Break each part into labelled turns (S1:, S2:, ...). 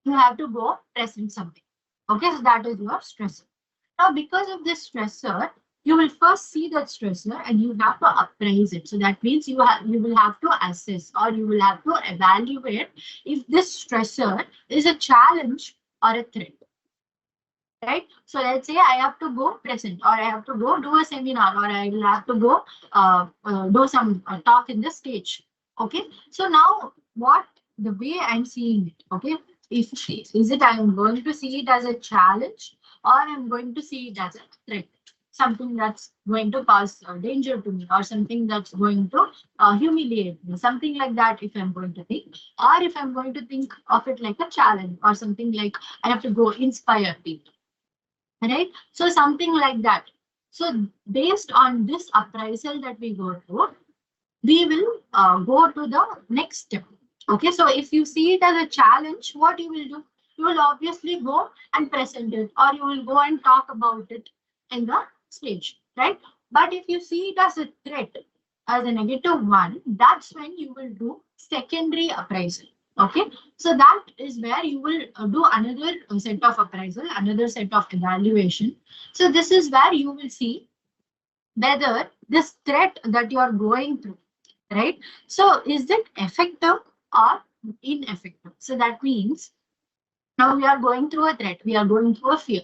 S1: you have to go present something. Okay, so that is your stressor. Now, because of this stressor, you will first see that stressor and you have to appraise it. So that means you will have to assess or you will have to evaluate if this stressor is a challenge or a threat. Right? So let's say I have to go present or I have to go do a seminar or I will have to go do some talk in the stage. Okay. So now what the way I'm seeing it, okay, if is it I'm going to see it as a challenge or I'm going to see it as a threat, something that's going to cause danger to me or something that's going to humiliate me, something like that if I'm going to think, or if I'm going to think of it like a challenge or something like I have to go inspire people, right? So something like that. So based on this appraisal that we go through, we will go to the next step. Okay, so if you see it as a challenge, what you will do? You will obviously go and present it, or you will go and talk about it in the stage, right? But if you see it as a threat, as a negative one, that's when you will do secondary appraisal. Okay, so that is where you will do another set of appraisal, another set of evaluation. So this is where you will see whether this threat that you are going through, right? So is it effective or ineffective? So that means now we are going through a threat, we are going through a fear.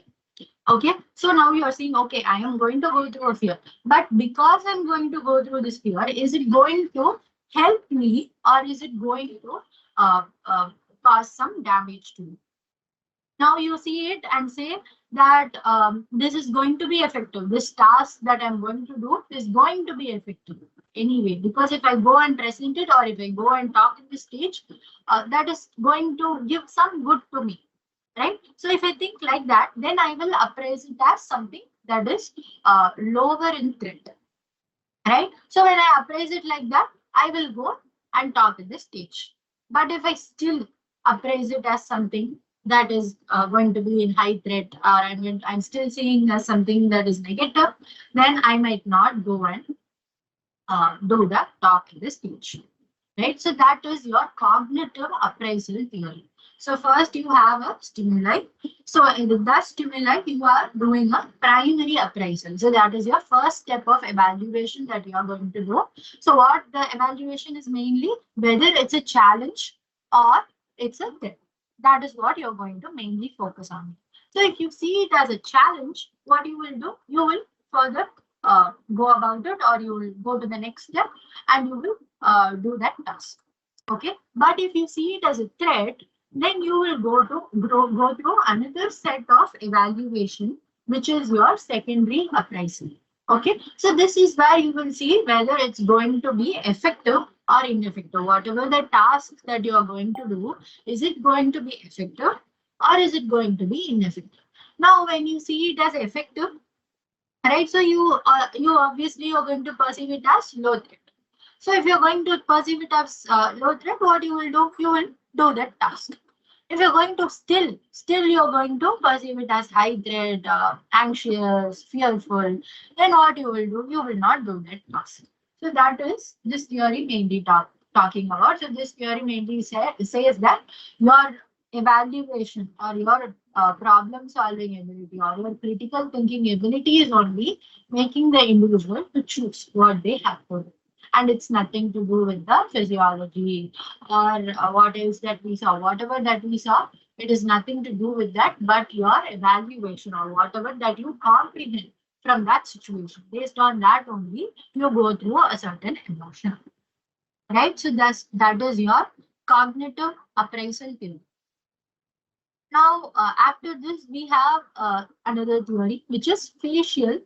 S1: Okay, so now you are saying, okay, I am going to go through a fear, but because I'm going to go through this fear, is it going to help me or is it going to uh, uh, cause some damage to me? Now you see it and say that this is going to be effective. This task that I'm going to do is going to be effective anyway, because if I go and present it or if I go and talk in the stage, that is going to give some good to me, right? So if I think like that, then I will appraise it as something that is lower in threat, right? So when I appraise it like that, I will go and talk at the stage. But if I still appraise it as something that is going to be in high threat, or I'm still seeing as something that is negative, then I might not go and do the talk in the stage, right? So that is your cognitive appraisal theory. So first you have a stimuli. So in that stimuli, you are doing a primary appraisal. So that is your first step of evaluation that you are going to do. So what the evaluation is mainly whether it's a challenge or it's a threat. That is what you're going to mainly focus on. So if you see it as a challenge, what you will do, you will further go about it, or you will go to the next step and you will do that task. Okay, but if you see it as a threat, then you will go through another set of evaluation, which is your secondary appraisal. Okay, so this is where you will see whether it's going to be effective or ineffective. Whatever the task that you are going to do, is it going to be effective or is it going to be ineffective? Now, when you see it as effective, right, so you obviously are going to perceive it as low threat. So if you're going to perceive it as low threat, what you will do, you will do that task. If you're going to still you're going to perceive it as high threat, anxious, fearful, then what you will do, you will not do that task. So that is this theory mainly talking about. So this theory mainly says that your evaluation or your problem solving ability or your critical thinking ability is only making the individual to choose what they have to do. And it's nothing to do with the physiology or what else that we saw. Whatever that we saw, it is nothing to do with that, but your evaluation or whatever that you comprehend from that situation. Based on that only, you go through a certain emotion. Right? So that is your cognitive appraisal theory. Now, after this, we have another theory, which is facial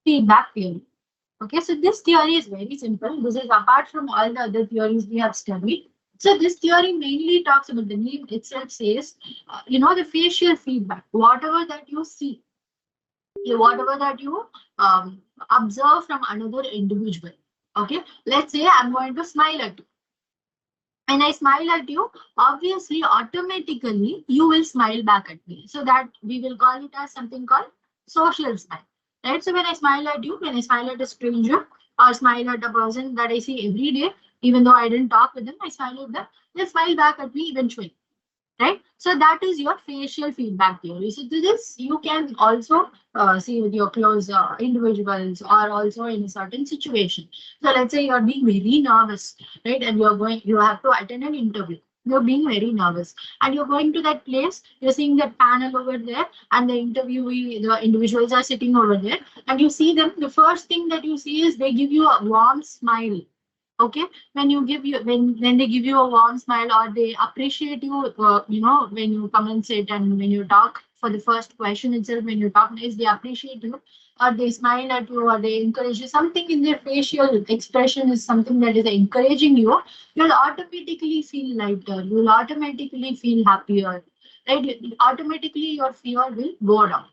S1: feedback theory. Okay, so this theory is very simple. This is apart from all the other theories we have studied. So this theory mainly talks about, the name itself says, the facial feedback, whatever that you see, whatever that you observe from another individual. Okay, let's say I'm going to smile at you. When I smile at you, obviously, automatically, you will smile back at me. So that we will call it as something called social smile. Right? So when I smile at you, when I smile at a stranger or smile at a person that I see every day, even though I didn't talk with them, I smile at them, they smile back at me eventually. right? So that is your facial feedback theory. So this you can also see with your close individuals or also in a certain situation. So let's say you're being very nervous, right? And you have to attend an interview. You're being very nervous and you're going to that place, you're seeing that panel over there and the interviewee, the individuals are sitting over there and you see them. The first thing that you see is they give you a warm smile. Okay, when they give you a warm smile or they appreciate you, when you come and sit and when you talk for the first question itself, when you talk is they appreciate you or they smile at you or they encourage you, something in their facial expression is something that is encouraging you, you'll automatically feel lighter, you'll automatically feel happier, right? Automatically your fear will go down.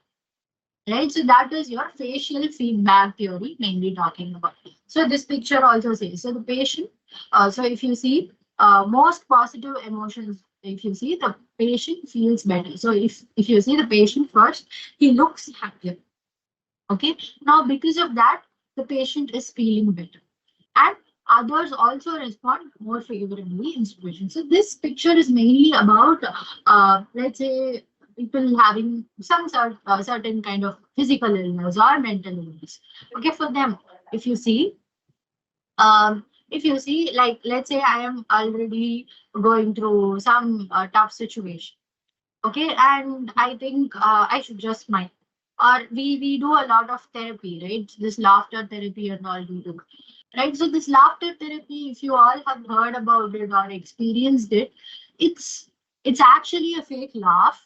S1: Right, so that is your facial feedback theory mainly talking about. So this picture also says, so the patient, so if you see most positive emotions, if you see the patient feels better. So if you see the patient first, he looks happier. Okay, now because of that, the patient is feeling better. And others also respond more favorably in situations. So this picture is mainly about, let's say, people having certain kind of physical illness or mental illness. Okay, for them, if you see, like, let's say I am already going through some tough situation. Okay, and I think I should just smile. Or we do a lot of therapy, right? This laughter therapy and all we do. Right. So this laughter therapy, if you all have heard about it or experienced it, it's actually a fake laugh,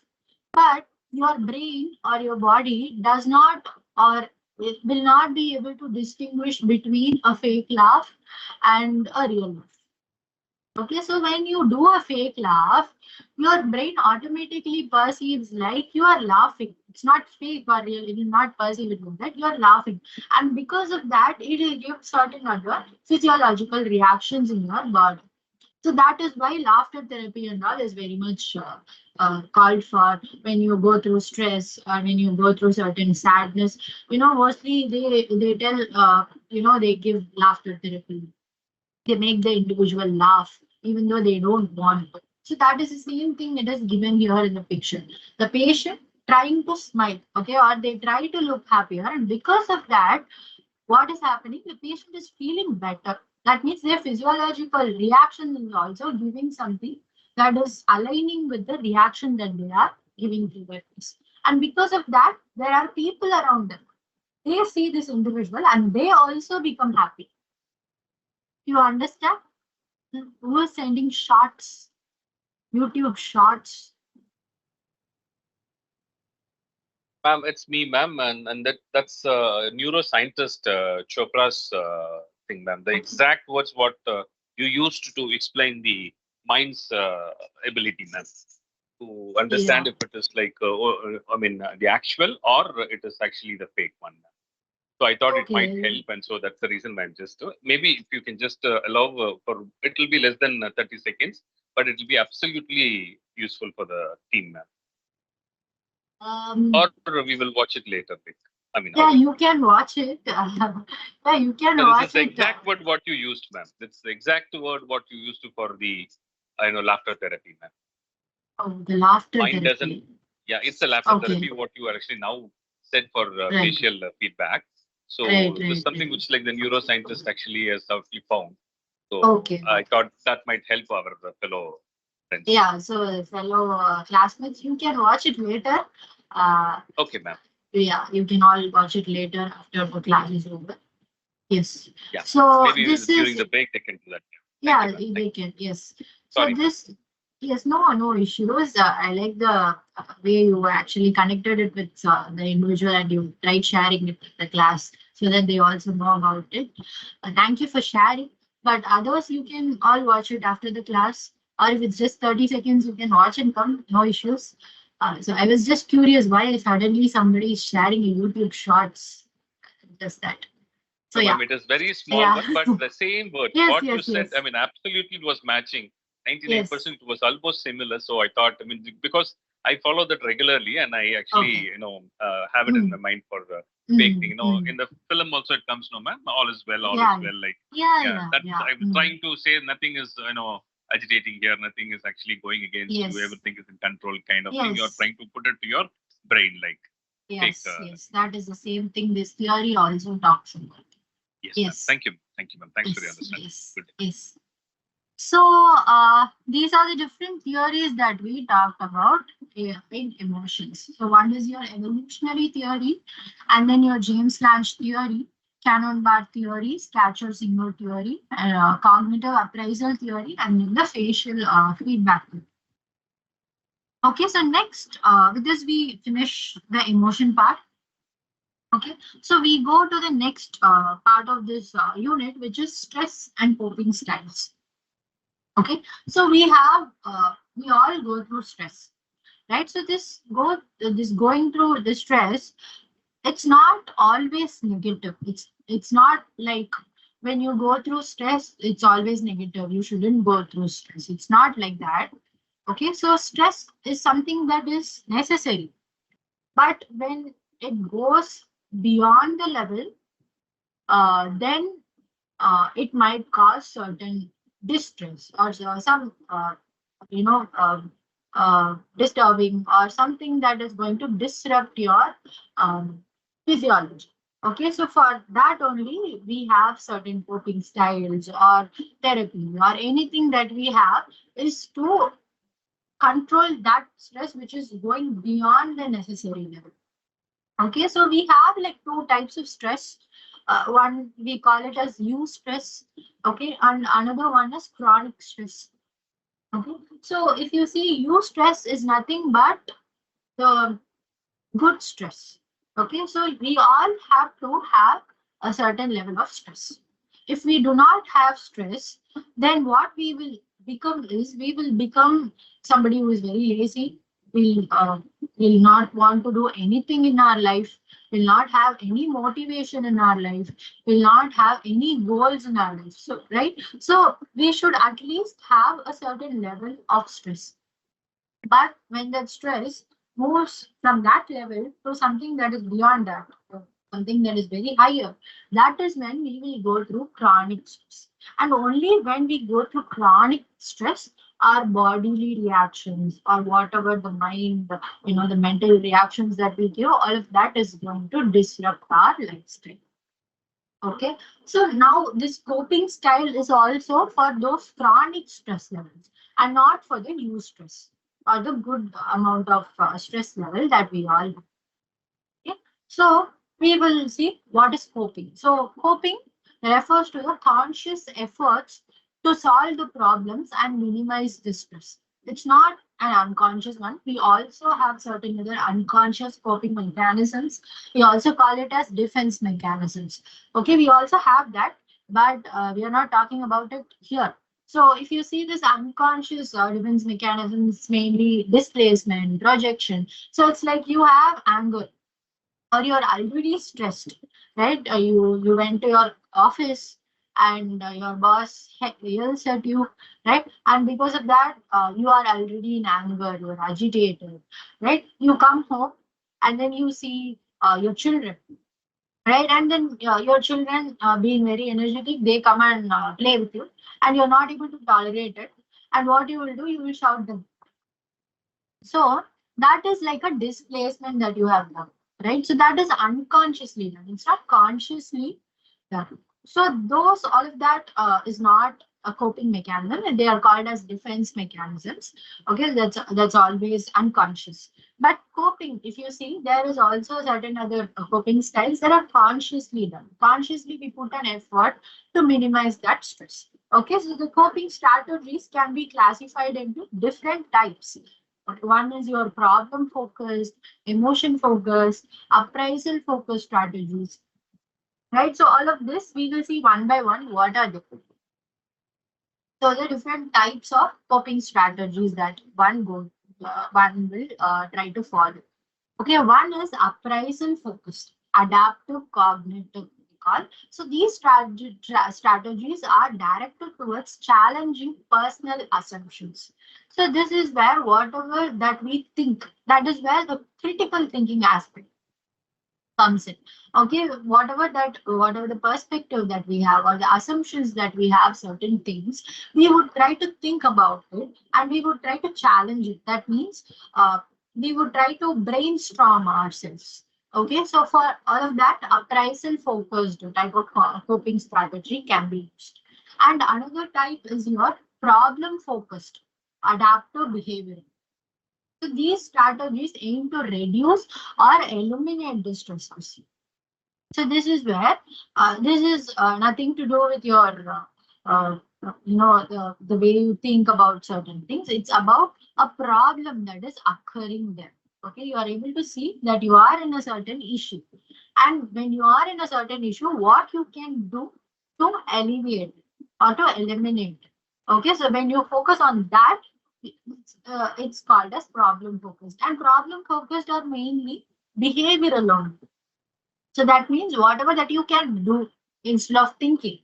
S1: but your brain or your body does not or it will not be able to distinguish between a fake laugh and a real laugh. Okay, so when you do a fake laugh, your brain automatically perceives like you are laughing. It's not fake or real, it will not perceive it like that. You are laughing. And because of that, it will give certain other physiological reactions in your body. So that is why laughter therapy and all is very much called for when you go through stress or when you go through certain sadness. Mostly they tell, they give laughter therapy, they make the individual laugh even though they don't want to. So that is the same thing it is given here in the picture. The patient trying to smile, okay, or they try to look happier, and because of that, what is happening? The patient is feeling better. That means their physiological reaction is also giving something that is aligning with the reaction that they are giving to their face. And because of that, there are people around them. They see this individual and they also become happy. You understand? Who is sending shots, YouTube shots?
S2: Ma'am, it's me, ma'am, and that's neuroscientist Chopra's thing, ma'am. The
S1: Okay.
S2: exact words what you used to explain the mind's ability, ma'am, to
S1: Yeah.
S2: understand if it is like, I mean, the actual or it is actually the fake one. Ma'am. So I thought it might
S1: Okay.
S2: help, and so that's the reason why I'm just maybe if you can just allow for it will be less than 30 seconds, but it will be absolutely useful for the team, ma'am.
S1: Um.
S2: Or we will watch it later. I mean, how
S1: Yeah,
S2: it
S1: you
S2: is.
S1: can watch it. Yeah, you can
S2: Yeah, this is
S1: watch
S2: the
S1: it.
S2: exact word what you used, ma'am. That's the exact word what you used to for the, I know, laughter therapy, ma'am.
S1: Oh, the laughter
S2: Mine doesn't.
S1: therapy.
S2: Yeah, it's a laughter
S1: Okay.
S2: therapy. What you are actually now said for
S1: Right.
S2: facial feedback.
S1: Right.
S2: So this is
S1: Right.
S2: something
S1: Right.
S2: which like the neuroscientist actually has actually found. So
S1: Okay.
S2: I
S1: Okay.
S2: thought that might help our fellow friends.
S1: Yeah. So, fellow classmates, you can watch it later. Uh.
S2: Okay, ma'am.
S1: Yeah, you can all watch it later after the class is over. Yes.
S2: Yeah,
S1: So
S2: maybe
S1: this
S2: during
S1: is,
S2: the break they can do that. Thank you,
S1: yeah,
S2: ma'am. Thank
S1: they
S2: you.
S1: can. Yes. So
S2: Sorry, ma'am.
S1: this, yes, no issues. I like the way you actually connected it with the individual and you tried sharing it with the class so that they also know about it. Thank you for sharing. But others, you can all watch it after the class, or if it's just 30 seconds, you can watch and come. No issues. So I was just curious why suddenly somebody is sharing a YouTube shorts. Just that. So
S2: No,
S1: yeah,
S2: ma'am, it is very small
S1: yeah.
S2: one, but the same words.
S1: Yes,
S2: What you
S1: yes,
S2: said, I
S1: yes,
S2: mean, absolutely it was matching.
S1: yes.
S2: 99% it was almost similar. So I thought, I mean, because I follow that regularly and I actually,
S1: Okay.
S2: have it in my
S1: Mm,
S2: mind for fake thing.
S1: mm, mm.
S2: In the film also it comes, no, ma'am, all is well, all is
S1: Yeah,
S2: well. Like,
S1: yeah,
S2: yeah,
S1: yeah,
S2: that
S1: yeah.
S2: I'm
S1: Mm.
S2: trying to say nothing is, agitating here, nothing is actually going against
S1: Yes.
S2: you, everything is in control kind of thing. You're
S1: Yes.
S2: trying to put it to your brain, like
S1: Yes, yes, that is the same thing this theory also talks about.
S2: yes,
S1: Yes.
S2: ma'am. Thank you, ma'am. Thanks for the
S1: Yes,
S2: understanding.
S1: yes,
S2: Good.
S1: yes. So these are the different theories that we talked about in emotions. So one is your evolutionary theory, and then your James Lange theory, Cannon-Barth theory, Scatcher-Singer theory, cognitive appraisal theory, and then the facial feedback theory. Okay, so next, with this we finish the emotion part. Okay, so we go to the next part of this unit, which is stress and coping styles. Okay, so we all go through stress, right? So this going through the stress, it's not always negative. It's not like when you go through stress, it's always negative. You shouldn't go through stress. It's not like that. Okay, so stress is something that is necessary, but when it goes beyond the level, then it might cause certain distress or some disturbing or something that is going to disrupt your um, physiology. Okay, so for that only we have certain coping styles or therapy or anything that we have is to control that stress which is going beyond the necessary level. Okay, so we have like two types of stress. One we call it as eustress. Okay, and another one is chronic stress. Okay, so if you see eustress is nothing but the good stress. Okay, so we all have to have a certain level of stress. If we do not have stress, then what we will become is we will become somebody who is very lazy, will not want to do anything in our life, will not have any motivation in our life, will not have any goals in our life. So, right? So we should at least have a certain level of stress. But when that stress moves from that level to something that is beyond that, something that is very higher, that is when we will go through chronic stress. And only when we go through chronic stress, our bodily reactions or whatever the mind, the mental reactions that we give, all of that is going to disrupt our lifestyle. Okay, so now this coping style is also for those chronic stress levels and not for the new stress or the good amount of stress level that we all have. Okay, so we will see what is coping. So coping refers to the conscious efforts to solve the problems and minimize the stress. It's not an unconscious one. We also have certain other unconscious coping mechanisms. We also call it as defense mechanisms. Okay, we also have that, but we are not talking about it here. So if you see this unconscious defense mechanisms, mainly displacement, projection. So it's like you have anger or you're already stressed, right? You went to your office and your boss yells at you, right? And because of that, you are already in anger, you're agitated, right? You come home and then you see your children, right? And then your children, being very energetic, they come and play with you, and you're not able to tolerate it. And what you will do, you will shout them. So that is like a displacement that you have done, right? So that is unconsciously done. It's not consciously done. So those, all of that is not a coping mechanism, and they are called as defense mechanisms. Okay, that's always unconscious. But coping, if you see, there is also certain other coping styles that are consciously done. Consciously, we put an effort to minimize that stress. Okay, so the coping strategies can be classified into different types. One is your problem focused, emotion focused, appraisal focused strategies. Right. So all of this we will see one by one what are they. So the different types of coping strategies that one will try to follow. Okay, one is appraisal focused, adaptive cognitive recall. So these strategies are directed towards challenging personal assumptions. So this is where whatever that we think, that is where the critical thinking aspect. comes in. Okay, whatever the perspective that we have or the assumptions that we have certain things, we would try to think about it and we would try to challenge it. That means we would try to brainstorm ourselves. Okay, so for all of that, appraisal focused type of coping strategy can be used. And another type is your problem focused adaptive behavior. So these strategies aim to reduce or eliminate the stressors. So this is where this is nothing to do with your the way you think about certain things. It's about a problem that is occurring there. Okay, you are able to see that you are in a certain issue, and when you are in a certain issue, what you can do to alleviate it or to eliminate it. Okay, so when you focus on that, it's called as problem focused, and problem focused are mainly behavioral only. So that means whatever that you can do instead of thinking.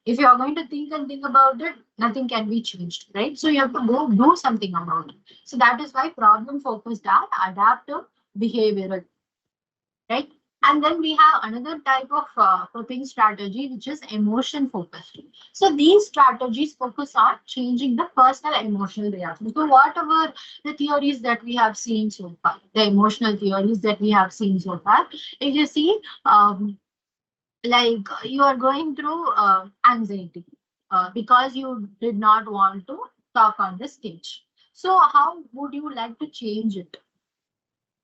S1: If you are going to think and think about it, nothing can be changed, right? So you have to go do something about it. So that is why problem focused are adaptive behavioral, right? And then we have another type of coping strategy, which is emotion focused. So these strategies focus on changing the personal emotional reaction. So whatever the theories that we have seen so far, the emotional theories that we have seen so far, if you see, like you are going through anxiety because you did not want to talk on the stage. So how would you like to change it?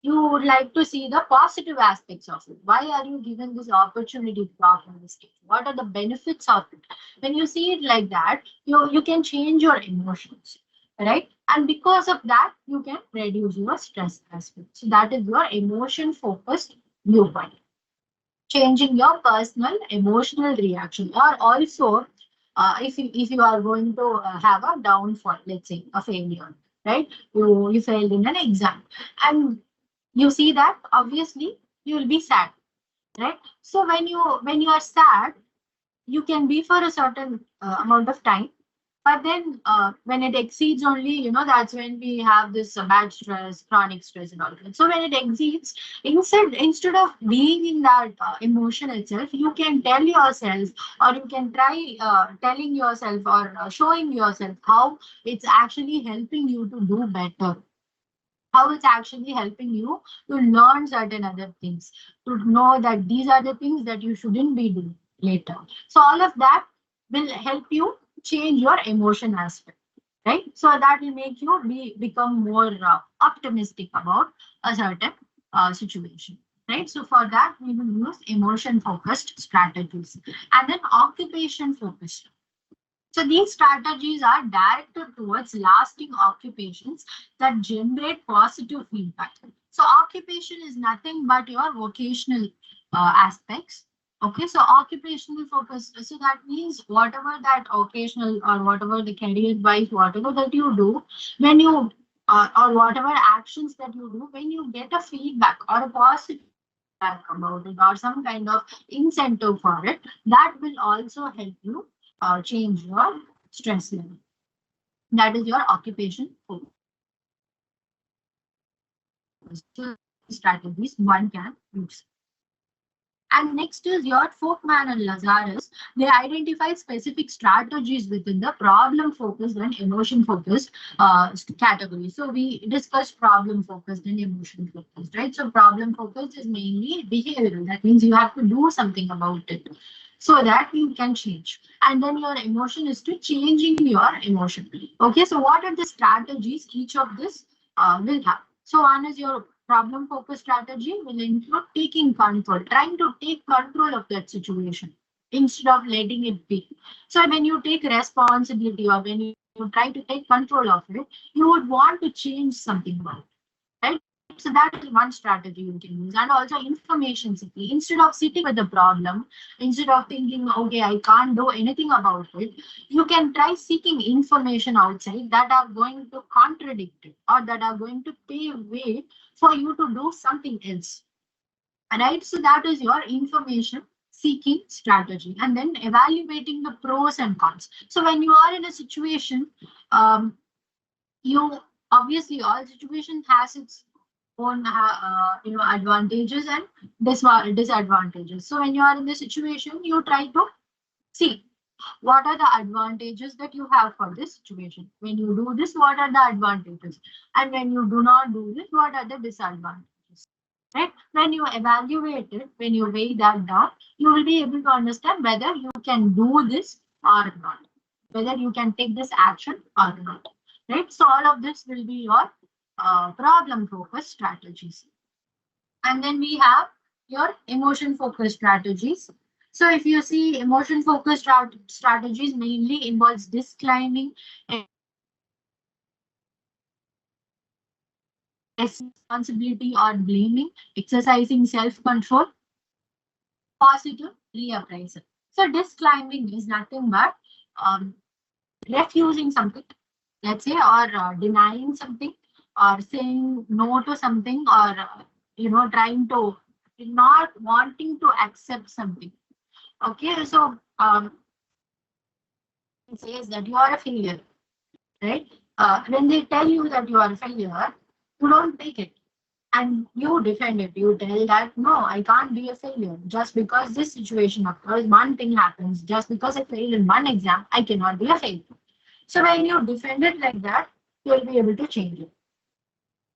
S1: You would like to see the positive aspects of it. Why are you given this opportunity to talk on the stage? What are the benefits of it? When you see it like that, you can change your emotions, right? And because of that, you can reduce your stress aspect. So that is your emotion focused viewpoint. Changing your personal emotional reaction, or also if you are going to have a downfall, let's say a failure, right? You failed in an exam, and you see that obviously you will be sad, right? So when you are sad, you can be for a certain amount of time, but then when it exceeds only, that's when we have this bad stress, chronic stress and all that. So when it exceeds, instead of being in that emotion itself, you can tell yourself, or you can try telling yourself or showing yourself how it's actually helping you to do better, how it's actually helping you to learn certain other things, to know that these are the things that you shouldn't be doing later. So all of that will help you change your emotion aspect, right? So that will make you become more optimistic about a certain situation, right? So for that, we will use emotion focused strategies, and then occupation focused. So these strategies are directed towards lasting occupations that generate positive feedback. So occupation is nothing but your vocational aspects. Okay, so occupational focus. So that means whatever that occasional or whatever the career wise, whatever that you do, when you or whatever actions that you do, when you get a feedback or a positive feedback about it or some kind of incentive for it, that will also help you change your stress level. That is your occupation focus. So strategies one can use. And next is your Folkman and Lazarus. They identify specific strategies within the problem focused and emotion focused category. So we discussed problem focused and emotion focused, right? So problem focused is mainly behavioral. That means you have to do something about it so that you can change. And then your emotion is to changing your emotion. Okay, so what are the strategies each of this will have? So one is your problem focused strategy will include taking control, trying to take control of that situation instead of letting it be. So when you take responsibility or when you try to take control of it, you would want to change something about it, right? So that is one strategy you can use. And also information seeking. Instead of sitting with the problem, instead of thinking, okay, I can't do anything about it, you can try seeking information outside that are going to contradict it or that are going to pave way for you to do something else. Right? So that is your information seeking strategy. And then evaluating the pros and cons. So when you are in a situation, you obviously all situation has its own advantages and disadvantages. So when you are in the situation, you try to see what are the advantages that you have for this situation. When you do this, what are the advantages? And when you do not do this, what are the disadvantages? Right? When you evaluate it, when you weigh that down, you will be able to understand whether you can do this or not, whether you can take this action or not. Right? So all of this will be your problem focused strategies. And then we have your emotion focused strategies. So if you see emotion focused strategies mainly involves disclaiming responsibility or blaming, exercising self-control, positive reappraisal. So disclaiming is nothing but um, refusing something, let's say, or denying something, or saying no to something, or trying to not wanting to accept something. Okay, so it says that you are a failure, right? When they tell you that you are a failure, you don't take it and you defend it. You tell that no, I can't be a failure. Just because this situation occurs, one thing happens. Just because I failed in one exam, I cannot be a failure. So when you defend it like that, you'll be able to change it,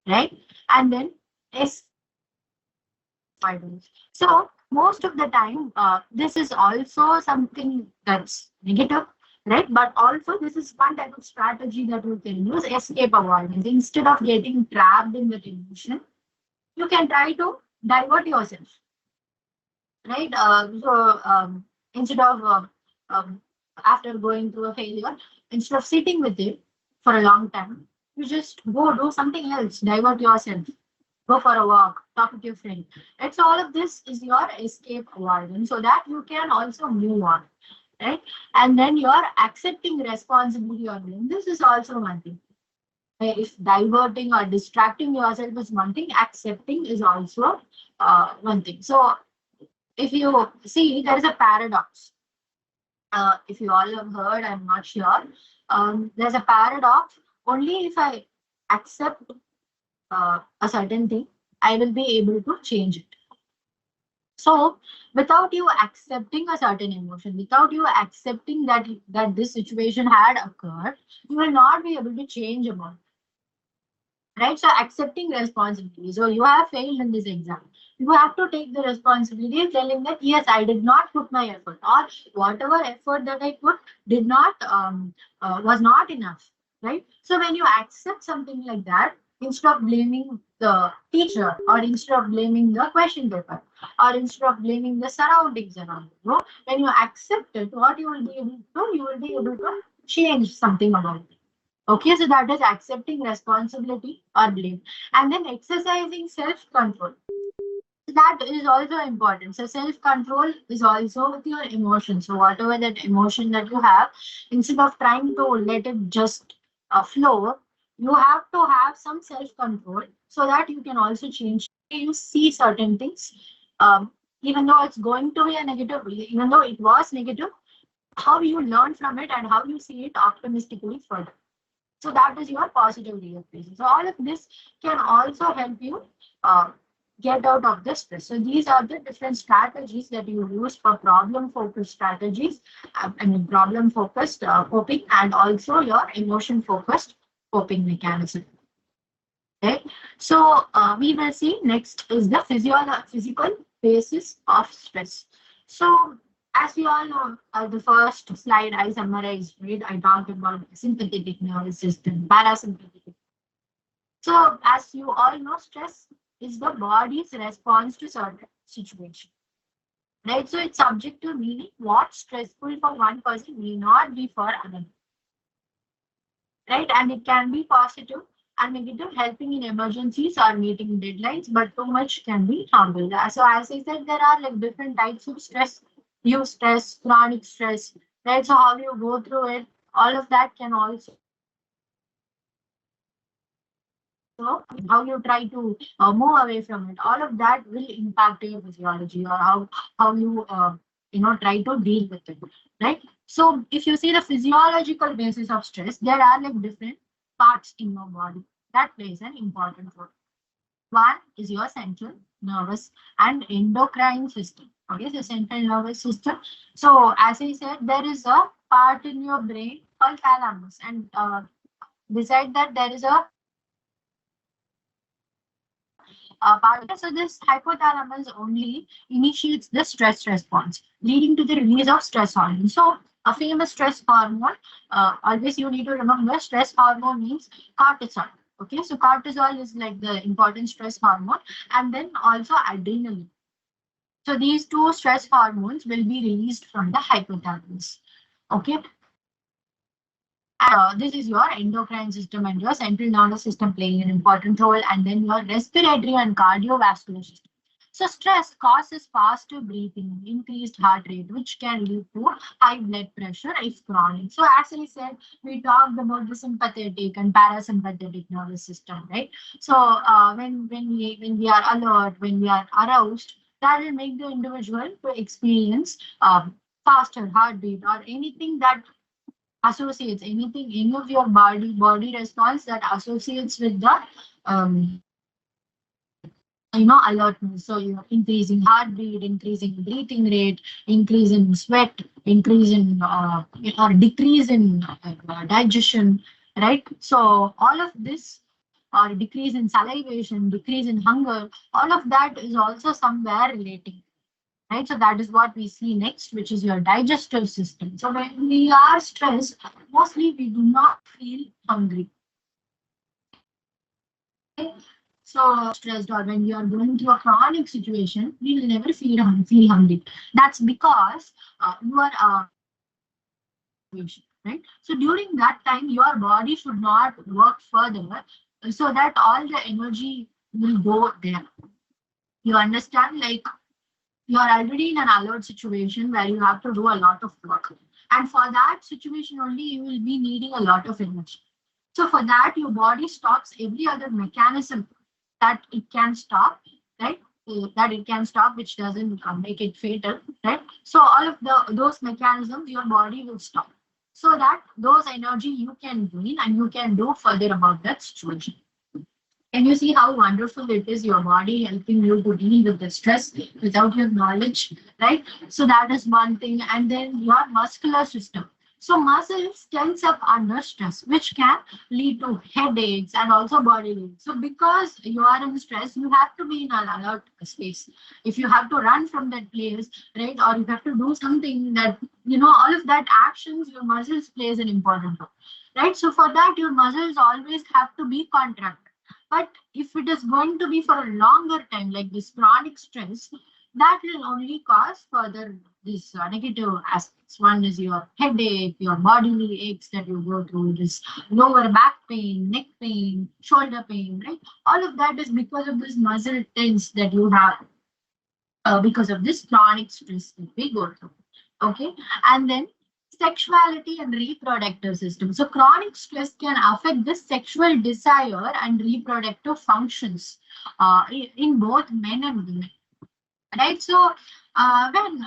S1: right? And then items. So most of the time, this is also something that's negative, right? But also this is one type of strategy that you can use, escape avoidance. Instead of getting trapped in the emotion, you can try to divert yourself, right? Instead of after going through a failure, instead of sitting with it for a long time, you just go do something else, divert yourself. Go for a walk, talk with your friend. Right? So all of this is your escape avoidance so that you can also move on, right? And then you're accepting responsibility or blame. This is also one thing. If diverting or distracting yourself is one thing, accepting is also one thing. So if you see, there is a paradox. If you all have heard, I'm not sure. There's a paradox. Only if I accept a certain thing, I will be able to change it. So, without you accepting a certain emotion, without you accepting that this situation had occurred, you will not be able to change about it, right? So, accepting responsibility. So, you have failed in this exam. You have to take the responsibility of telling that yes, I did not put my effort, or whatever effort that I put did not was not enough, right? So, when you accept something like that, instead of blaming the teacher, or instead of blaming the question paper, or instead of blaming the surroundings around you, when you accept it, what you will be able to do, you will be able to change something about it. Okay, so that is accepting responsibility or blame. And then exercising self-control. That is also important. So self-control is also with your emotions. So whatever that emotion that you have, instead of trying to let it just flow, you have to have some self-control so that you can also change. You see certain things, even though it's going to be a negative, even though it was negative, how you learn from it and how you see it optimistically further. So that is your positive reaction. So all of this can also help you uh, get out of this stress. So these are the different strategies that you use for problem-focused strategies. Problem-focused coping, and also your emotion-focused coping mechanism. Okay. So we will see next is the physical basis of stress. So as we all know, the first slide I summarized, right? I talked about sympathetic nervous system, parasympathetic. So as you all know, stress is the body's response to certain situation, right? So it's subjective, meaning what's stressful for one person may not be for another, right? And it can be positive and negative, helping in emergencies or meeting deadlines, but too much can be harmful. So as I said, there are like different types of stress, stress, chronic stress, right? So how you go through it, all of that can also how you try to move away from it. All of that will impact your physiology, or how you try to deal with it, right? So if you see the physiological basis of stress, there are like different parts in your body that plays an important role. One is your central nervous and endocrine system. Okay, so central nervous system. So as I said, there is a part in your brain called thalamus, and beside that there is a part. So this hypothalamus only initiates the stress response, leading to the release of stress hormone. So a famous stress hormone, always you need to remember stress hormone means cortisol. Okay, so cortisol is like the important stress hormone, and then also adrenaline. So these two stress hormones will be released from the hypothalamus. Okay, this is your endocrine system and your central nervous system playing an important role, and then your respiratory and cardiovascular system. So stress causes faster breathing, increased heart rate, which can lead to high blood pressure if chronic. So as I said, we talked about the sympathetic and parasympathetic nervous system, right? So when we are alert, when we are aroused, that will make the individual to experience faster heartbeat or anything that associates anything, any of your body response that associates with the alertness. So you're increasing heartbeat, increasing breathing rate, increase in sweat, increase in or decrease in digestion, right? So all of this, or decrease in salivation, decrease in hunger, all of that is also somewhere relating, right? So that is what we see next, which is your digestive system. So when we are stressed, mostly we do not feel hungry. Okay? So stressed, or when you are going through a chronic situation, we will never feel hungry. That's because you are right. So during that time, your body should not work further, so that all the energy will go there. You understand, like you are already in an alert situation where you have to do a lot of work. And for that situation only, you will be needing a lot of energy. So for that, your body stops every other mechanism that it can stop, right? That it can stop, which doesn't make it fatal, right? So all of those mechanisms, your body will stop. So that those energy you can gain and you can do further about that situation. Can you see how wonderful it is? Your body helping you to deal with the stress without your knowledge, right? So that is one thing. And then your muscular system. So muscles tense up under stress, which can lead to headaches and also body aches. So because you are in stress, you have to be in an alert space. If you have to run from that place, right, or you have to do something that, all of that actions, your muscles plays an important role, right? So for that, your muscles always have to be contracted. But if it is going to be for a longer time, like this chronic stress, that will only cause further these negative aspects. One is your headache, your bodily aches that you go through, this lower back pain, neck pain, shoulder pain, right? All of that is because of this muscle tense that you have because of this chronic stress that we go through. Okay, and then sexuality and reproductive system. So chronic stress can affect the sexual desire and reproductive functions in both men and women, right? So when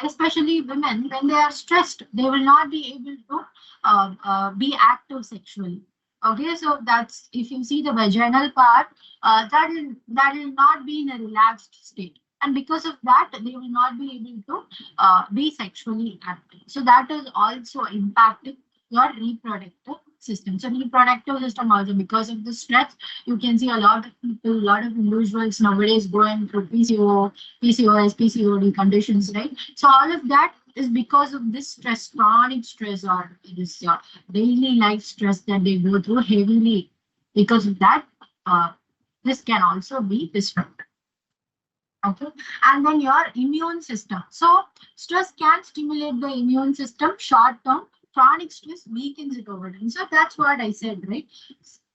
S1: especially women, when they are stressed, they will not be able to be active sexually. Okay, so that's, if you see the vaginal part, that will not be in a relaxed state, and because of that they will not be able to be sexually active. So that is also impacting your reproductive system. So reproductive system also, because of the stress, you can see a lot of people, a lot of individuals nowadays going through PCOS, PCOD conditions, right? So all of that is because of this stress, chronic stress, or this daily life stress that they go through heavily. Because of that, this can also be disrupted. Okay, and then your immune system. So stress can stimulate the immune system short term. Chronic stress weakens it over time. So that's what I said, right?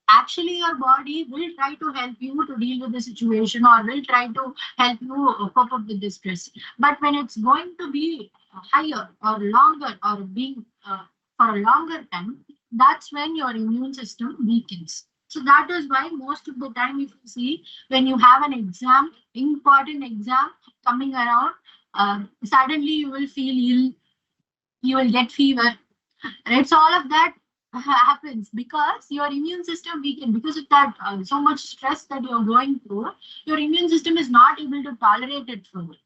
S1: Actually, your body will try to help you to deal with the situation, or will try to help you cope up with the stress. But when it's going to be higher or longer, or being for a longer time, that's when your immune system weakens. So that is why most of the time, if you see, when you have an exam, important exam coming around, suddenly you will feel ill, you will get fever, right? So all of that happens because your immune system weakens because of that so much stress that you're going through. Your immune system is not able to tolerate it further,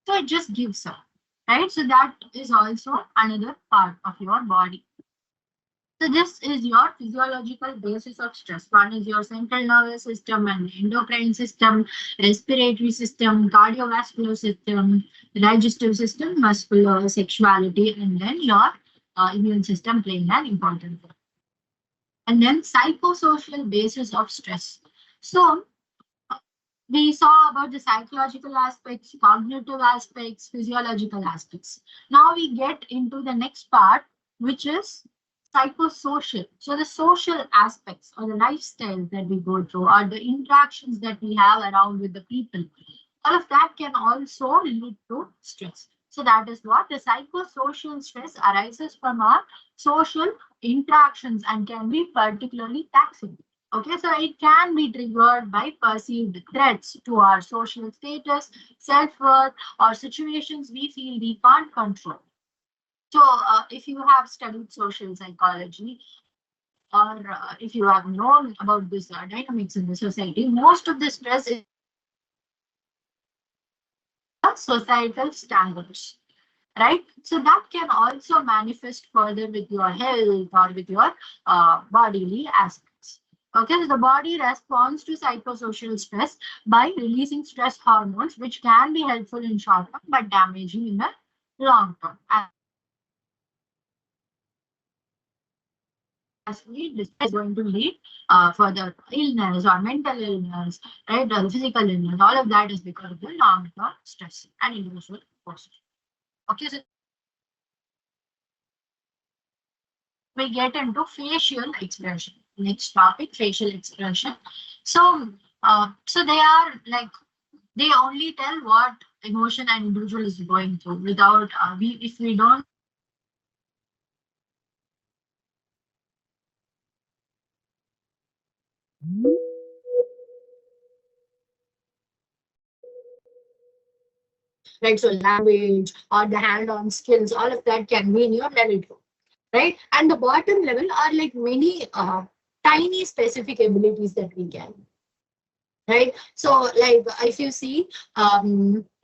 S1: so it just gives up, right? So that is also another part of your body. So this is your physiological basis of stress. One is your central nervous system and endocrine system, respiratory system, cardiovascular system, digestive system, muscular, sexuality, and then your immune system playing an important role. And then psychosocial basis of stress. So we saw about the psychological aspects, cognitive aspects, physiological aspects. Now we get into the next part, which is psychosocial. So the social aspects or the lifestyles that we go through or the interactions that we have around with the people, all of that can also lead to stress. So that is what the psychosocial stress arises from our social interactions and can be particularly taxing. Okay, so it can be triggered by perceived threats to our social status, self-worth, or situations we feel we can't control. So, if you have studied social psychology, or if you have known about this dynamics in the society, most of the stress is societal standards, right? So that can also manifest further with your health or with your bodily aspects. Okay, so the body responds to psychosocial stress by releasing stress hormones, which can be helpful in short term but damaging in the long term. As we discussed, is going to lead further illness or mental illness, right? Or physical illness. All of that is because of the long-term stress and individual forces. Okay, so we get into facial expression. Next topic, facial expression. So, so they are like they only tell what emotion an individual is going through without we if we don't right. So language or the hand-on skills, all of that can be in your level two, right? And the bottom level are like many tiny specific abilities that we can, right? So like if you see,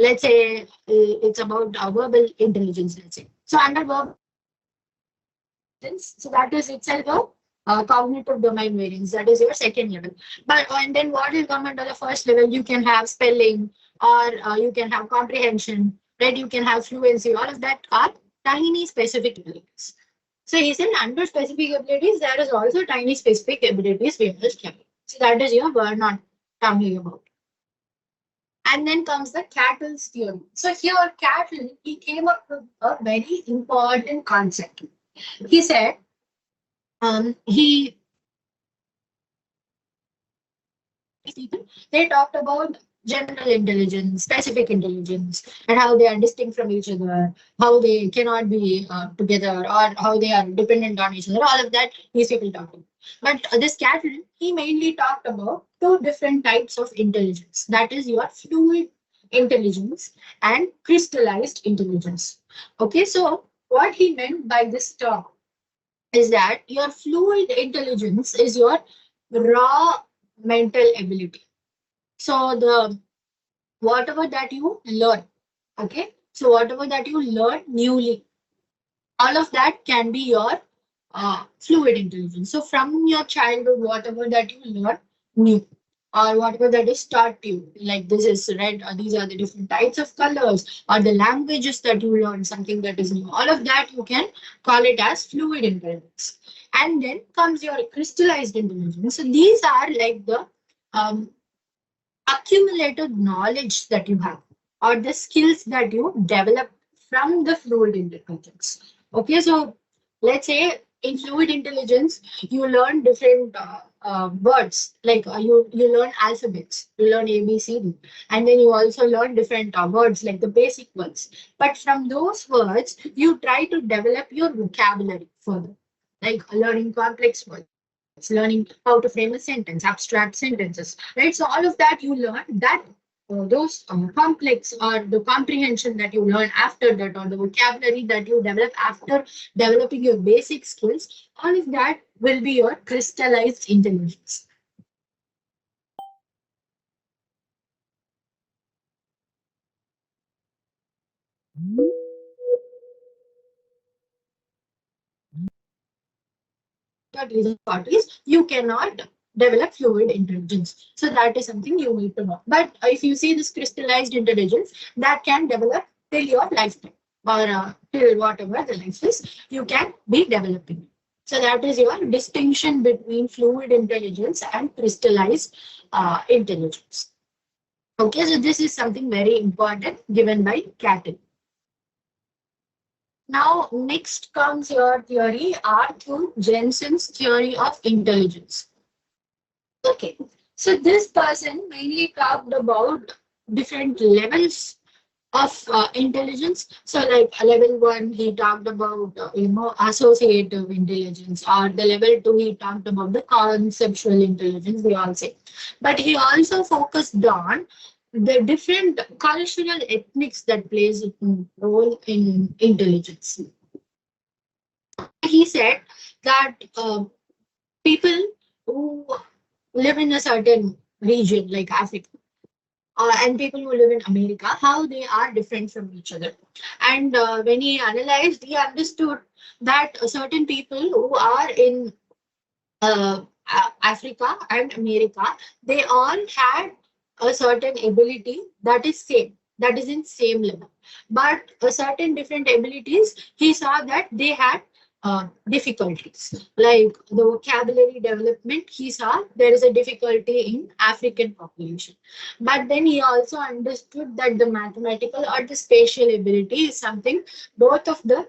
S1: let's say it's about verbal intelligence, let's say. So under verbal intelligence, so that is itself a cognitive domain variance. That is your second level. But and then what will come under the first level? You can have spelling, or you can have comprehension, right? You can have fluency. All of that are tiny specific abilities. So he said under specific abilities, there is also tiny specific abilities we must carry. So that is your burnout talking about. And then comes the Cattle's theory. So here, Cattle, he came up with a very important concept. He said, he they talked about general intelligence, specific intelligence, and how they are distinct from each other, how they cannot be together, or how they are dependent on each other. All of that these people talked about. But this Cattle, he mainly talked about two different types of intelligence. That is your fluid intelligence and crystallized intelligence. Okay, so what he meant by this term is that your fluid intelligence is your raw mental ability. So the whatever that you learn, okay. So whatever that you learn newly, all of that can be your fluid intelligence. So from your childhood, whatever that you learn new, or whatever that is taught to you, like this is red, or these are the different types of colors, or the languages that you learn, something that is new. All of that you can call it as fluid intelligence. And then comes your crystallized intelligence. So these are like the um, accumulated knowledge that you have or the skills that you develop from the fluid intelligence. Okay, so let's say in fluid intelligence, you learn different words, like you learn alphabets, you learn A, B, C, D, and then you also learn different words, like the basic words. But from those words, you try to develop your vocabulary further, like learning complex words, learning how to frame a sentence, abstract sentences, right? So all of that you learn that those complex or the comprehension that you learn after that, or the vocabulary that you develop after developing your basic skills, all of that will be your crystallized intelligence. The reason part is you cannot develop fluid intelligence. So that is something you need to know. But if you see this crystallized intelligence, that can develop till your lifetime, or till whatever the life is, you can be developing. So that is your distinction between fluid intelligence and crystallized intelligence. Okay, so this is something very important given by Cattell. Now, next comes your theory, Arthur Jensen's theory of intelligence. Okay, so this person mainly talked about different levels of intelligence. So, like level one, he talked about associative intelligence, or the level two, he talked about the conceptual intelligence. We all say, but he also focused on the different cultural ethnics that plays a role in intelligence. He said that people who live in a certain region like Africa, and people who live in America, how they are different from each other. And when he analyzed, he understood that certain people who are in Africa and America, they all had a certain ability that is same, that is in same level. But a certain different abilities, he saw that they had difficulties. Like the vocabulary development, he saw there is a difficulty in African population. But then he also understood that the mathematical or the spatial ability is something both of the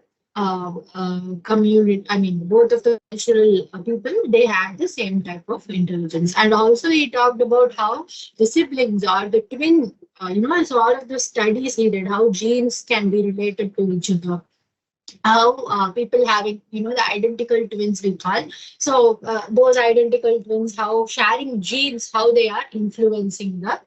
S1: community, I mean, both of the cultural people, they had the same type of intelligence. And also, he talked about how the siblings or the twin, so all of the studies he did, how genes can be related to each other. How people having, the identical twins we call. So those identical twins, how sharing genes, how they are influencing the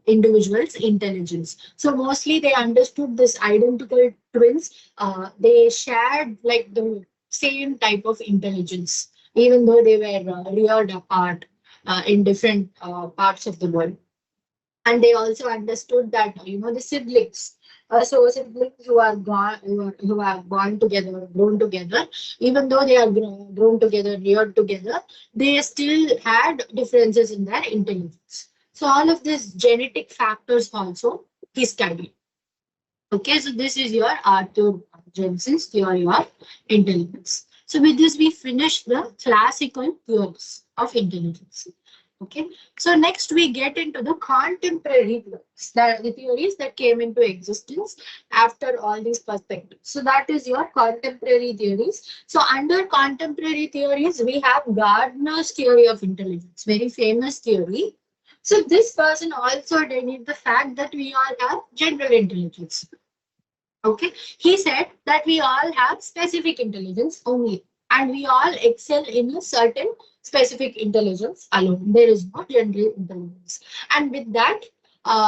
S1: individual's intelligence. So mostly they understood this identical twins. They shared like the same type of intelligence, even though they were reared apart in different parts of the world. And they also understood that the siblings. So siblings who are gone, who have gone together, grown together, even though they are grown together, reared together, they still had differences in their intelligence. So all of these genetic factors also he studied. Okay, so this is your Arthur Jensen's theory of intelligence. So with this, we finish the classical theories of intelligence. Okay, so next we get into the contemporary theories, the theories that came into existence after all these perspectives. So that is your contemporary theories. So under contemporary theories, we have Gardner's theory of intelligence, very famous theory. So this person also denied the fact that we all have general intelligence. Okay, he said that we all have specific intelligence only, and we all excel in a certain specific intelligence alone. There is no general intelligence. And with that,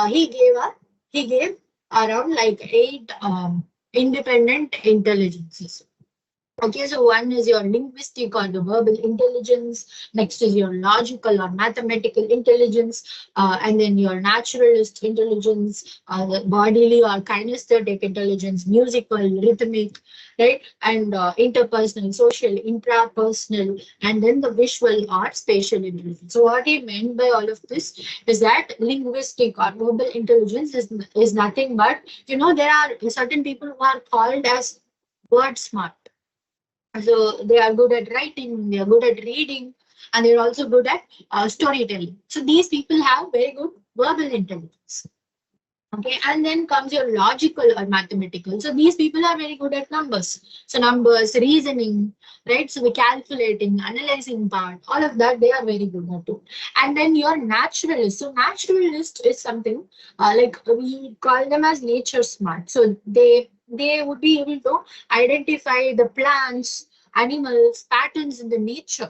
S1: he gave around like 8 independent intelligences. Okay, so one is your linguistic or the verbal intelligence. Next is your logical or mathematical intelligence, and then your naturalist intelligence, the bodily or kinesthetic intelligence, musical, rhythmic, right, and interpersonal, social, intrapersonal, and then the visual or spatial intelligence. So what he meant by all of this is that linguistic or verbal intelligence is nothing but, there are certain people who are called as word smart. So they are good at writing, they are good at reading, and they're also good at storytelling. So these people have very good verbal intelligence. Okay, and then comes your logical or mathematical. So these people are very good at numbers. So numbers, reasoning, right? So the calculating, analyzing part, all of that they are very good at it. And then your naturalist. So naturalist is something like we call them as nature smart. So they would be able to identify the plants, animals, patterns in the nature.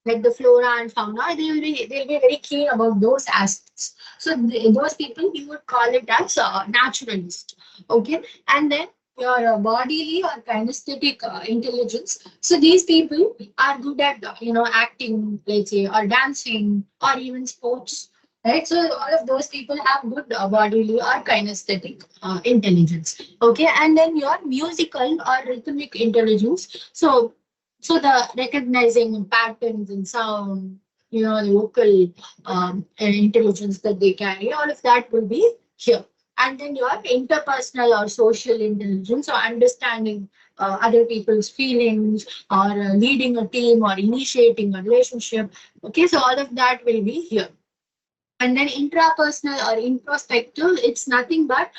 S1: like the flora and fauna, they'll be very keen about those aspects. So those people we would call it as naturalist. Okay, and then your bodily or kinesthetic intelligence. So these people are good at acting, let's say, or dancing, or even sports. Right, so all of those people have good bodily or kinesthetic intelligence. Okay, and then your musical or rhythmic intelligence. So the recognizing patterns in sound, the vocal intelligence that they carry, all of that will be here. And then your interpersonal or social intelligence, or understanding other people's feelings, or leading a team, or initiating a relationship. Okay, so all of that will be here. And then intrapersonal or introspective, it's nothing but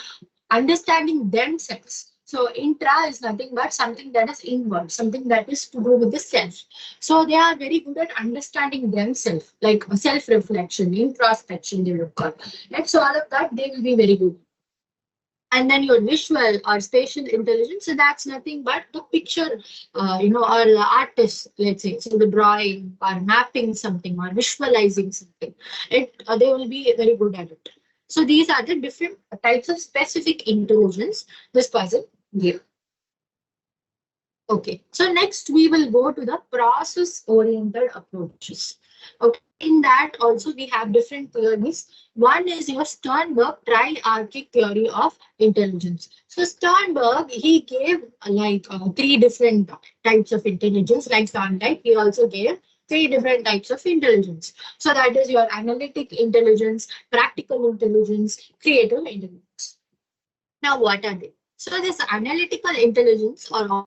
S1: understanding themselves. So intra is nothing but something that is inward, something that is to do with the self. So they are very good at understanding themselves, like self-reflection, introspection, they will call. And so all of that they will be very good. And then your visual or spatial intelligence, so that's nothing but the picture, or the artist, let's say, so the drawing or mapping something or visualizing something. They will be very good at it. So these are the different types of specific intelligence this person gave. Okay, so next we will go to the process-oriented approaches. Okay, in that also we have different theories. One is your Sternberg triarchic theory of intelligence. So Sternberg, he gave three different types of intelligence, like Thorndike, he also gave three different types of intelligence. So that is your analytic intelligence, practical intelligence, creative intelligence. Now, what are they? So this analytical intelligence or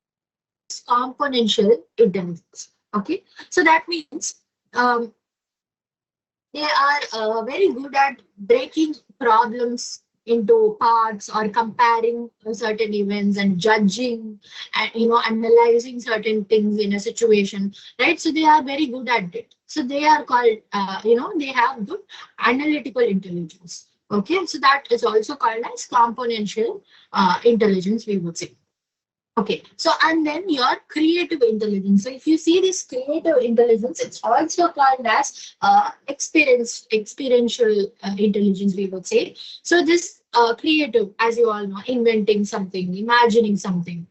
S1: componential intelligence. Okay, so that means um, they are very good at breaking problems into parts or comparing certain events and judging and analyzing certain things in a situation, right? So they are very good at it. So they are called they have good analytical intelligence. Okay, so that is also called as componential intelligence, we would say. Okay, so and then your creative intelligence. So if you see this creative intelligence, it's also called as experiential intelligence, we would say. So this creative, as you all know, inventing something, imagining something,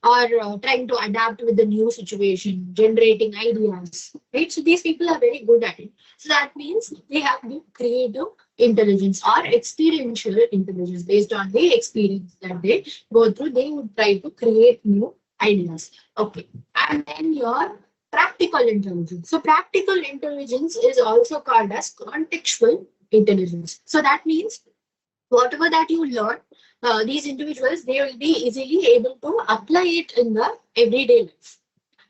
S1: or trying to adapt with the new situation, generating ideas, right? So these people are very good at it. So that means they have good creative intelligence or experiential intelligence based on the experience that they go through. They would try to create new ideas. Okay. And then your practical intelligence. So practical intelligence is also called as contextual intelligence. So that means whatever that you learn, these individuals, they will be easily able to apply it in the everyday life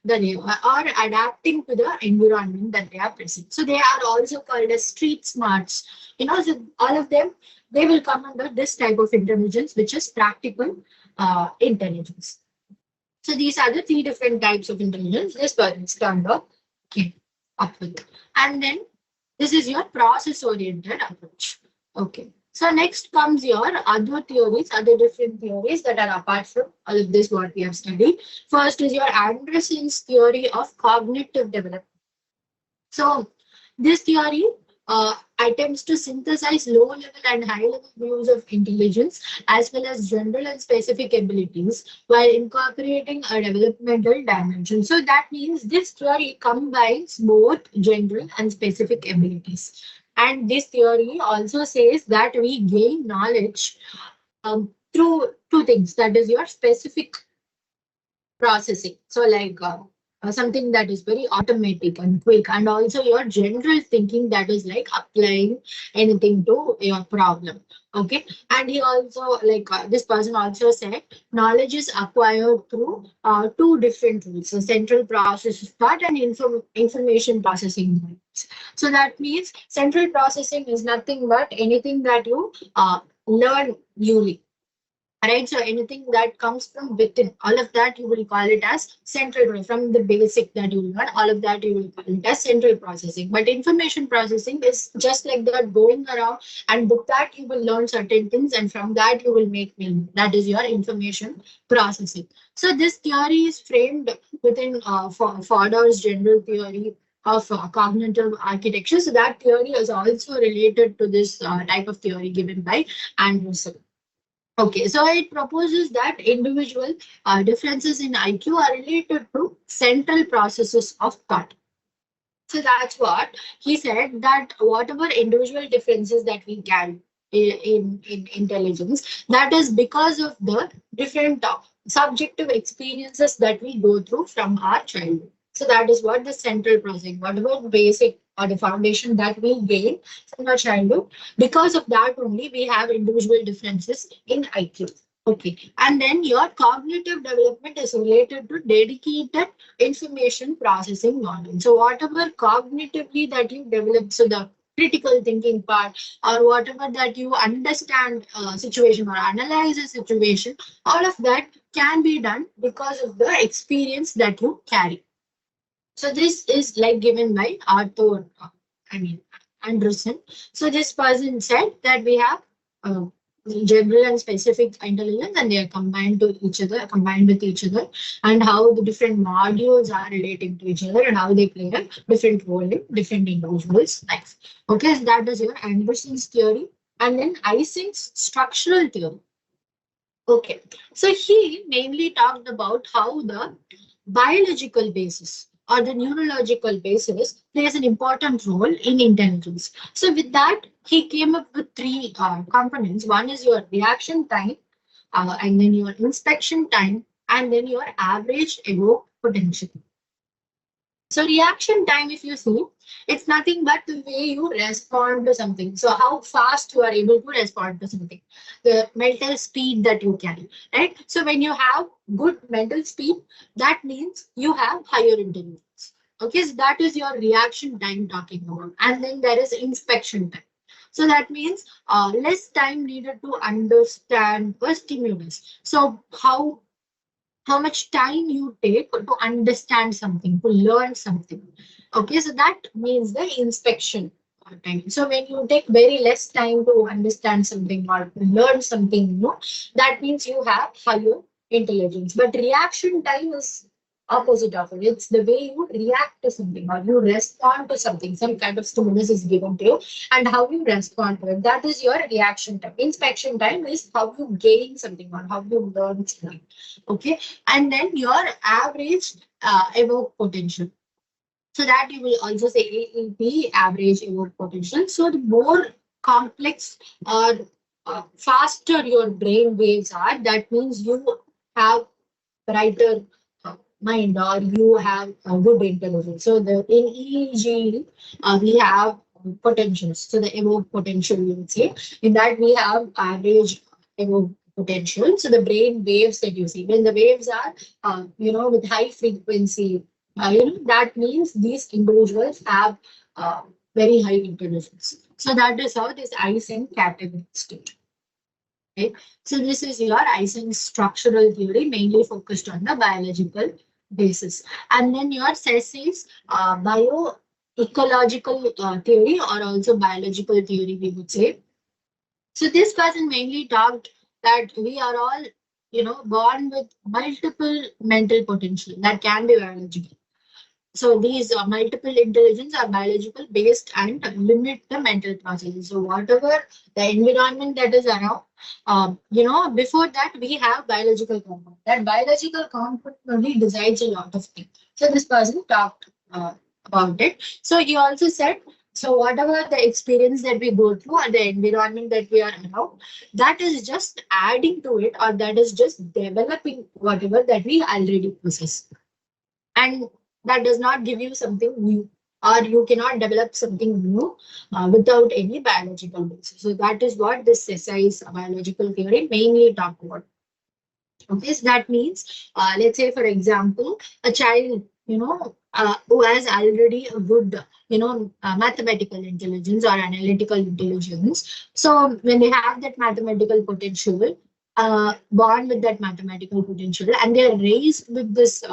S1: that they are adapting to the environment that they are present. So they are also called as street smarts. So all of them, they will come under this type of intelligence, which is practical intelligence. So these are the three different types of intelligence. This person stand up, okay, up with. And then this is your process-oriented approach. Okay. So next comes your other theories, other different theories that are apart from all of this what we have studied. First is your Anderson's theory of cognitive development. So this theory attempts to synthesize low-level and high-level views of intelligence as well as general and specific abilities while incorporating a developmental dimension. So that means this theory combines both general and specific abilities. And this theory also says that we gain knowledge through two things. That is your specific processing. So like something that is very automatic and quick, and also your general thinking that is like applying anything to your problem. Okay, and he also this person also said knowledge is acquired through two different tools: so central processing part and information processing part. So that means central processing is nothing but anything that you learn newly. Right, so anything that comes from within, all of that you will call it as central. From the basic that you learn, all of that you will call it as central processing. But information processing is just like that, going around, and with that you will learn certain things, and from that you will make meaning. That is your information processing. So this theory is framed within Fodor's general theory, of cognitive architecture. So that theory is also related to this type of theory given by Anderson. Okay, so it proposes that individual differences in IQ are related to central processes of thought. So that's what he said, that whatever individual differences that we get in intelligence, that is because of the different subjective experiences that we go through from our childhood. So that is what the central process, whatever basic or the foundation that we gain from our childhood, because of that only we have individual differences in IQ. Okay, and then your cognitive development is related to dedicated information processing knowledge. So whatever cognitively that you develop, so the critical thinking part or whatever that you understand situation or analyze a situation, all of that can be done because of the experience that you carry. So this is like given by Arthur, I mean Anderson. So this person said that we have uh, general and specific intelligence, and they are combined to each other, combined with each other, and how the different modules are relating to each other, and how they play a different role in different individuals' life. Okay, so that is your Anderson's theory, and then Ising's structural theory. Okay, so he mainly talked about how the biological basis or the neurological basis plays an important role in intelligence. So with that, he came up with three components. One is your reaction time, and then your inspection time, and then your average evoke potential. So reaction time, if you see, it's nothing but the way you respond to something. So how fast you are able to respond to something, the mental speed that you carry, right? So when you have good mental speed, that means you have higher intelligence. Okay, so that is your reaction time talking about. And then there is inspection time. So that means less time needed to understand a stimulus. So how much time you take to understand something, to learn something. Okay, so that means the inspection time. So when you take very less time to understand something or to learn something new, that means you have higher intelligence. But reaction time is opposite of it. It's the way you react to something or you respond to something. Some kind of stimulus is given to you, and how you respond to it. That is your reaction time. Inspection time is how you gain something or how you learn something. Okay, and then your average evoke potential. So that you will also say AEP, average evoke potential. So the more complex or faster your brain waves are, that means you have brighter mind or you have good intelligence. So the in EEG we have potentials. So the evoke potential, you would say. In that we have average evoke potential. So the brain waves that you see, when the waves are with high frequency, that means these individuals have uh, very high intelligence. So that is how this Eisen categorized it. Okay. So this is your Eisen structural theory, mainly focused on the biological basis. And then your SES is bioecological theory or also biological theory, we would say. So this person mainly talked that we are all, born with multiple mental potential that can be biological. So these multiple intelligence are biological based and limit the mental processes. So whatever the environment that is around, before that we have biological component. That biological component only decides a lot of things. So this person talked about it. So he also said, so whatever the experience that we go through or the environment that we are around, that is just adding to it or that is just developing whatever that we already possess. And that does not give you something new or you cannot develop something new without any biological basis. So that is what this SSI's biological theory mainly talk about. Okay, so that means, let's say, for example, a child, who has already a good, mathematical intelligence or analytical intelligence. So when they have that mathematical potential, born with that mathematical potential, and they are raised with this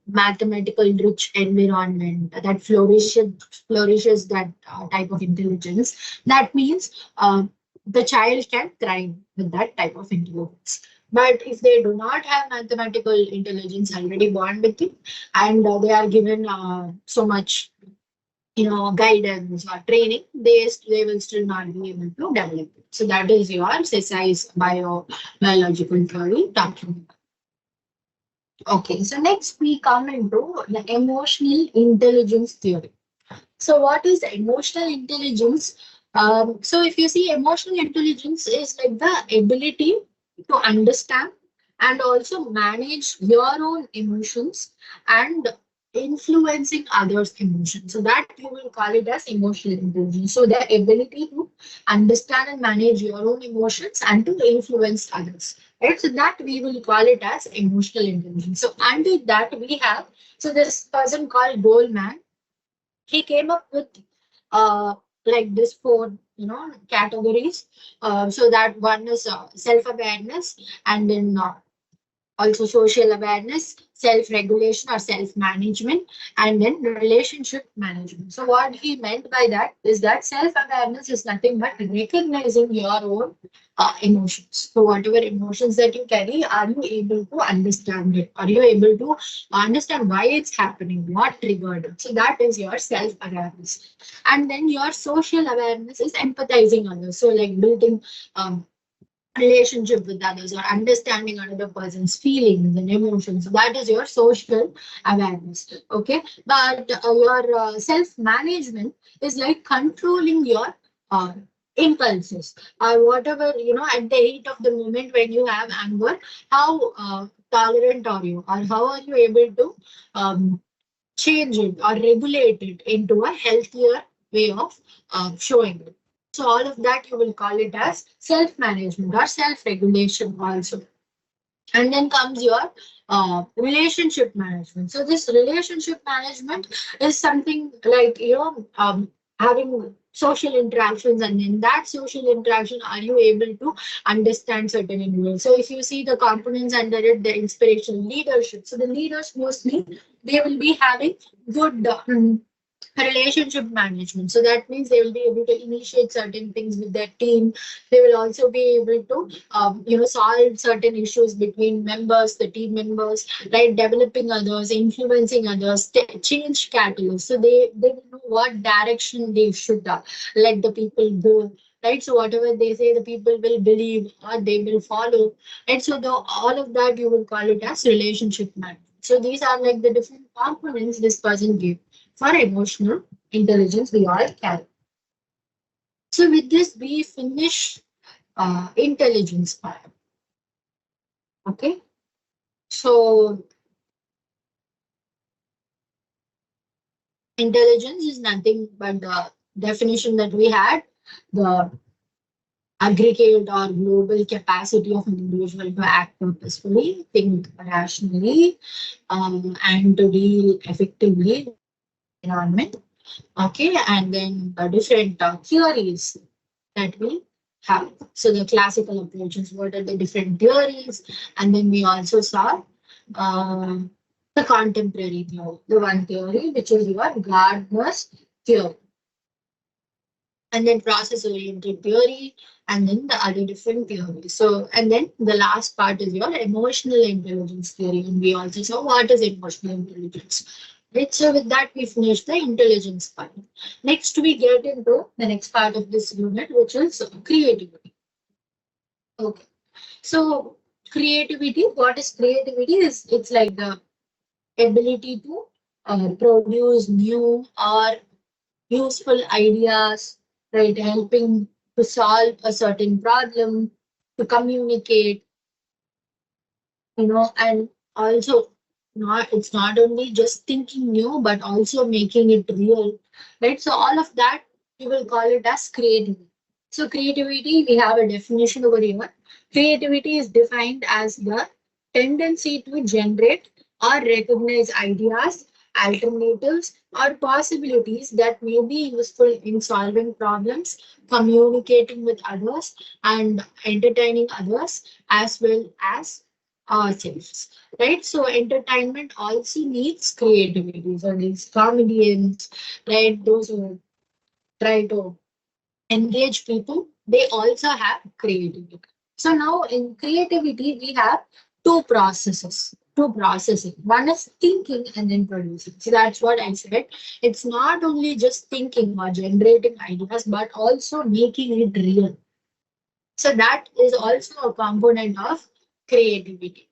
S1: mathematical rich environment that flourishes that type of intelligence. That means the child can thrive with that type of intelligence. But if they do not have mathematical intelligence already born with it, and they are given so much, guidance or training, they will still not be able to develop it. So that is your precise biological theory talking about. Okay, so next we come into the emotional intelligence theory. So what is emotional intelligence? So if you see, emotional intelligence is like the ability to understand and also manage your own emotions and influencing others' emotions. So that you will call it as emotional intelligence. So the ability to understand and manage your own emotions and to influence others. Right? So that we will call it as emotional intelligence. So under that we have, so this person called Goldman, he came up with uh, like this four categories. So that one is self-awareness, and then also social awareness, self-regulation or self-management, and then relationship management. So what he meant by that is that self-awareness is nothing but recognizing your own emotions. So whatever emotions that you carry, are you able to understand it? Are you able to understand why it's happening, what triggered it? So that is your self-awareness. And then your social awareness is empathizing others. So like building um, relationship with others or understanding another person's feelings and emotions. So that is your social awareness. Okay. But your self management is like controlling your uh, impulses or whatever, at the heat of the moment when you have anger, how tolerant are you, or how are you able to change it or regulate it into a healthier way of showing it. So all of that you will call it as self-management or self-regulation also. And then comes your relationship management. So this relationship management is something like having social interactions, and in that social interaction, are you able to understand certain individuals? So if you see the components under it, the inspiration, leadership. So the leaders mostly they will be having good relationship management. So that means they will be able to initiate certain things with their team. They will also be able to, solve certain issues between members, the team members, right? Developing others, influencing others, change catalysts. So they will know what direction they should let the people go. Right, so whatever they say, the people will believe or they will follow. And so all of that you will call it as relationship management. So these are like the different components this person gave for emotional intelligence we all carry. So with this, we finish intelligence part. Okay. So intelligence is nothing but the definition that we had, the aggregate or global capacity of an individual to act purposefully, think rationally, and to deal effectively with the environment. Okay, and then the different theories that we have. So the classical approaches, what are the different theories? And then we also saw uh, the contemporary theory, the one theory, which is your Gardner's theory. And then process oriented theory, and then the other different theories. So, and then the last part is your emotional intelligence theory. And we also saw what is emotional intelligence. Right, so with that, we finish the intelligence part. Next, we get into the next part of this unit, which is creativity. Okay. So creativity, what is creativity? Is it's like the ability to produce new or useful ideas, right? Helping to solve a certain problem, to communicate, and also not it's not only just thinking new, but also making it real, right? So all of that we will call it as creativity. So creativity, we have a definition over here. Creativity is defined as the tendency to generate or recognize ideas, alternatives, or possibilities that may be useful in solving problems, communicating with others, and entertaining others, as well as ourselves, right? So entertainment also needs creativity. So these comedians, right, those who try to engage people, they also have creativity. So now in creativity, we have two processes, two processing. One is thinking and then producing. So that's what I said. It's not only just thinking or generating ideas, but also making it real. So that is also a component of creativity.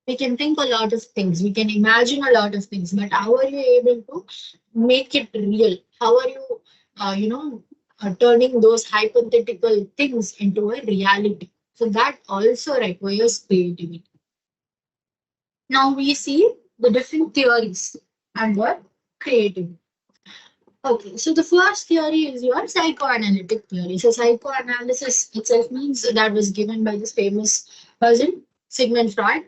S1: We can think a lot of things, we can imagine a lot of things, but how are you able to make it real? How are you, turning those hypothetical things into a reality? So that also requires creativity. Now we see the different theories under creativity. Okay, so the first theory is your psychoanalytic theory. So psychoanalysis itself means that was given by this famous person, Sigmund Freud,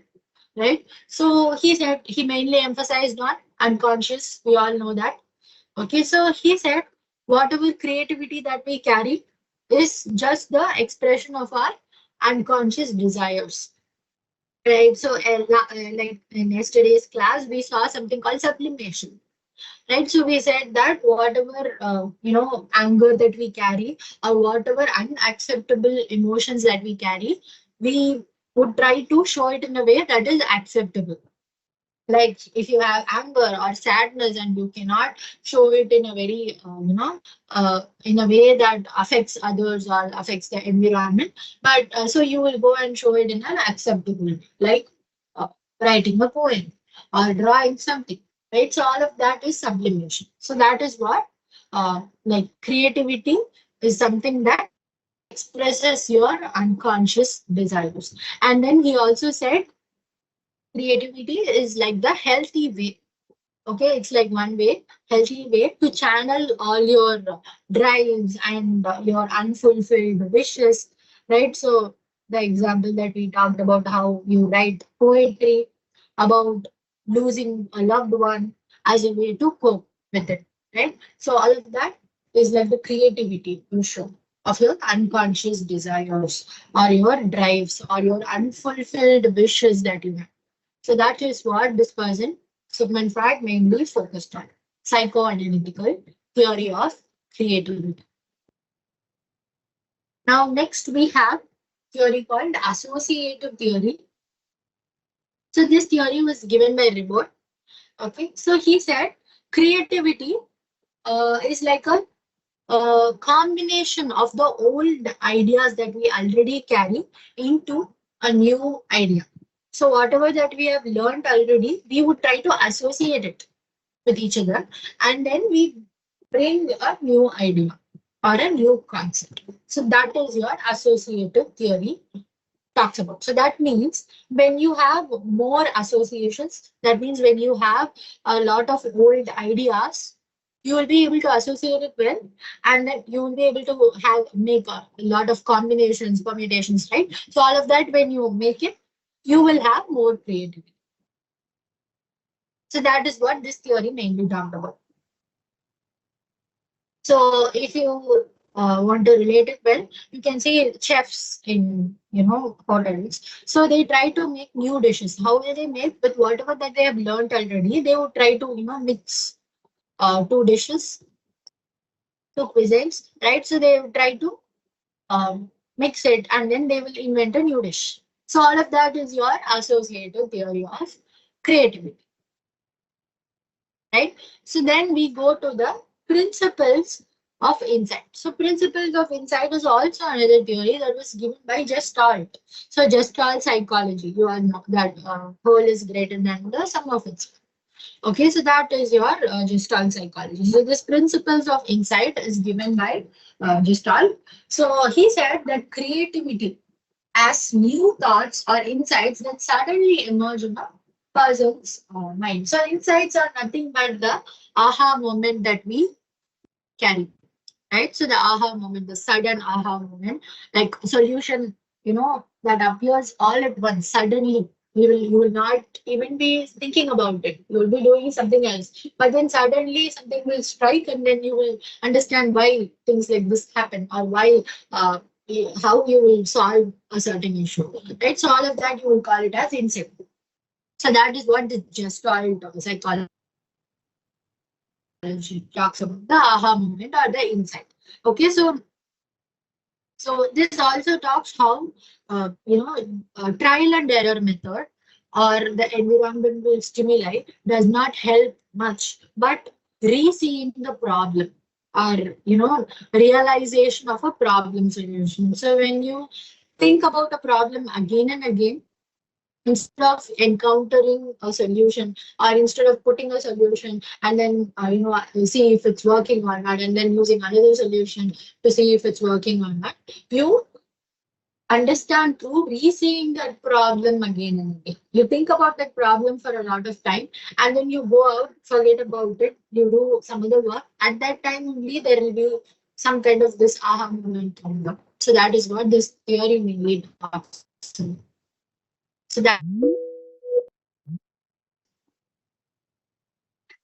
S1: right? So he said he mainly emphasized on unconscious. We all know that. Okay, so he said whatever creativity that we carry is just the expression of our unconscious desires. Right, so like in yesterday's class, we saw something called sublimation, right? So we said that whatever anger that we carry or whatever unacceptable emotions that we carry, we would try to show it in a way that is acceptable. Like if you have anger or sadness and you cannot show it in a very in a way that affects others or affects the environment, but so you will go and show it in an acceptable way, like uh, writing a poem or drawing something, right? So all of that is sublimation. So that is what like creativity is something that expresses your unconscious desires. And then he also said creativity is like the healthy way. Okay, it's like one way, healthy way to channel all your drives and your unfulfilled wishes, right? So the example that we talked about, how you write poetry about losing a loved one as a way to cope with it, right? So all of that is like the creativity you show of your unconscious desires or your drives or your unfulfilled wishes that you have. So that is what this person, Sigmund Freud, mainly focused on. Psychoanalytical theory of creativity. Now, next we have theory called associative theory. So this theory was given by Ribot. Okay, so he said creativity is like a combination of the old ideas that we already carry into a new idea. So whatever that we have learned already, we would try to associate it with each other, and then we bring a new idea or a new concept. So that is your associative theory talks about. So that means when you have more associations, that means when you have a lot of old ideas, you will be able to associate it well, and then you will be able to have make a lot of combinations, permutations, right? So all of that, when you make it, you will have more creativity. So that is what this theory mainly talked about. So if you want to relate it well, you can see chefs in hotels. So they try to make new dishes. How will they make with whatever that they have learned already? They would try to mix two dishes, two cuisines, right? So they would try to mix it, and then they will invent a new dish. So all of that is your associative theory of creativity, right? So then we go to the principles of insight. So principles of insight is also another theory that was given by Gestalt. So Gestalt psychology, you all know that whole is greater than the sum of its. Okay, so that is your Gestalt psychology. So this principles of insight is given by Gestalt. So he said that creativity as new thoughts or insights that suddenly emerge in a person's mind. So insights are nothing but the aha moment that we carry, right? So the aha moment, the sudden aha moment, like solution, that appears all at once, suddenly. You will not even be thinking about it. You will be doing something else. But then suddenly something will strike, and then you will understand why things like this happen, or why how you will solve a certain issue. Right. So all of that you will call it as insight. So that is what the Gestalt psychology talks about, the aha moment or the insight. Okay, so So this also talks how trial and error method or the environmental stimuli does not help much, but re-seeing the problem or realization of a problem solution. So when you think about a problem again and again, instead of encountering a solution or instead of putting a solution and then see if it's working or not and then using another solution to see if it's working or not, you understand through re-seeing that problem again and again. You think about that problem for a lot of time and then you go out, forget about it, you do some other work. At that time only there will be some kind of this aha moment coming up. So that is what this theory mainly talks about. So that,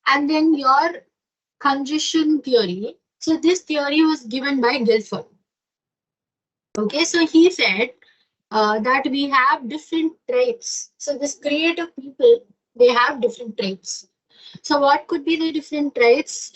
S1: and then your congestion theory. So this theory was given by Guilford. Okay, so he said that we have different traits. So this creative people, they have different traits. So what could be the different traits?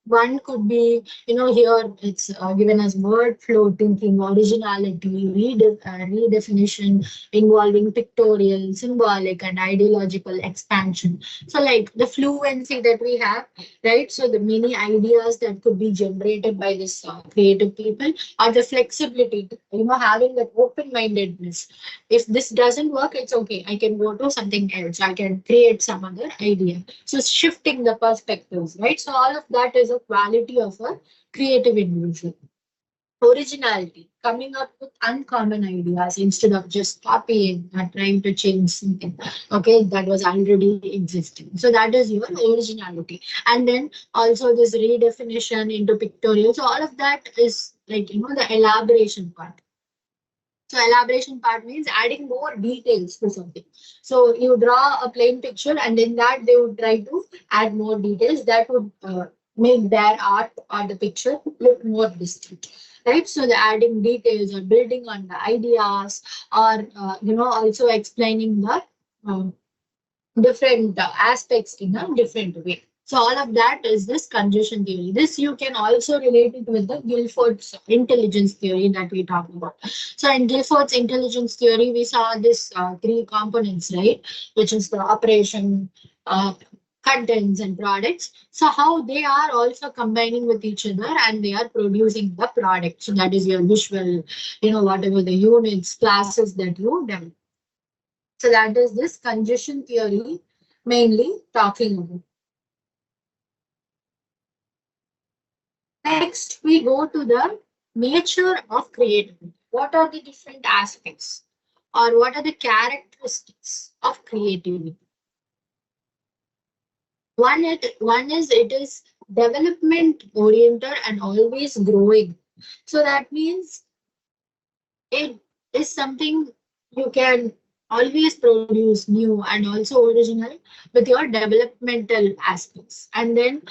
S1: One could be, here it's given as word flow thinking, originality, redefinition involving pictorial, symbolic, and ideological expansion. So like the fluency that we have, right? So the many ideas that could be generated by this creative people, or the flexibility, having that open-mindedness. If this doesn't work, it's okay. I can go to something else. I can create some other idea. So shifting the perspectives, right? So all of that is a quality of a creative individual. Originality, coming up with uncommon ideas instead of just copying or trying to change something, okay, that was already existing. So that is your originality. And then also this redefinition into pictorial. So all of that is like, the elaboration part. So elaboration part means adding more details to something. So you draw a plain picture and in that they would try to add more details that would make their art or the picture look more distinct. Right. So the adding details or building on the ideas or, also explaining the um, different aspects in a different way. So all of that is this congestion theory. This you can also relate it with the Guilford's intelligence theory that we talked about. So in Guilford's intelligence theory, we saw this three components, right? Which is the operation, uh, contents and products. So how they are also combining with each other and they are producing the product. So that is your visual, whatever the units, classes that you develop. So that is this congestion theory mainly talking about. Next, we go to the nature of creativity. What are the different aspects or what are the characteristics of creativity? One is it is development oriented and always growing. So that means it is something you can always produce new and also original with your developmental aspects. And then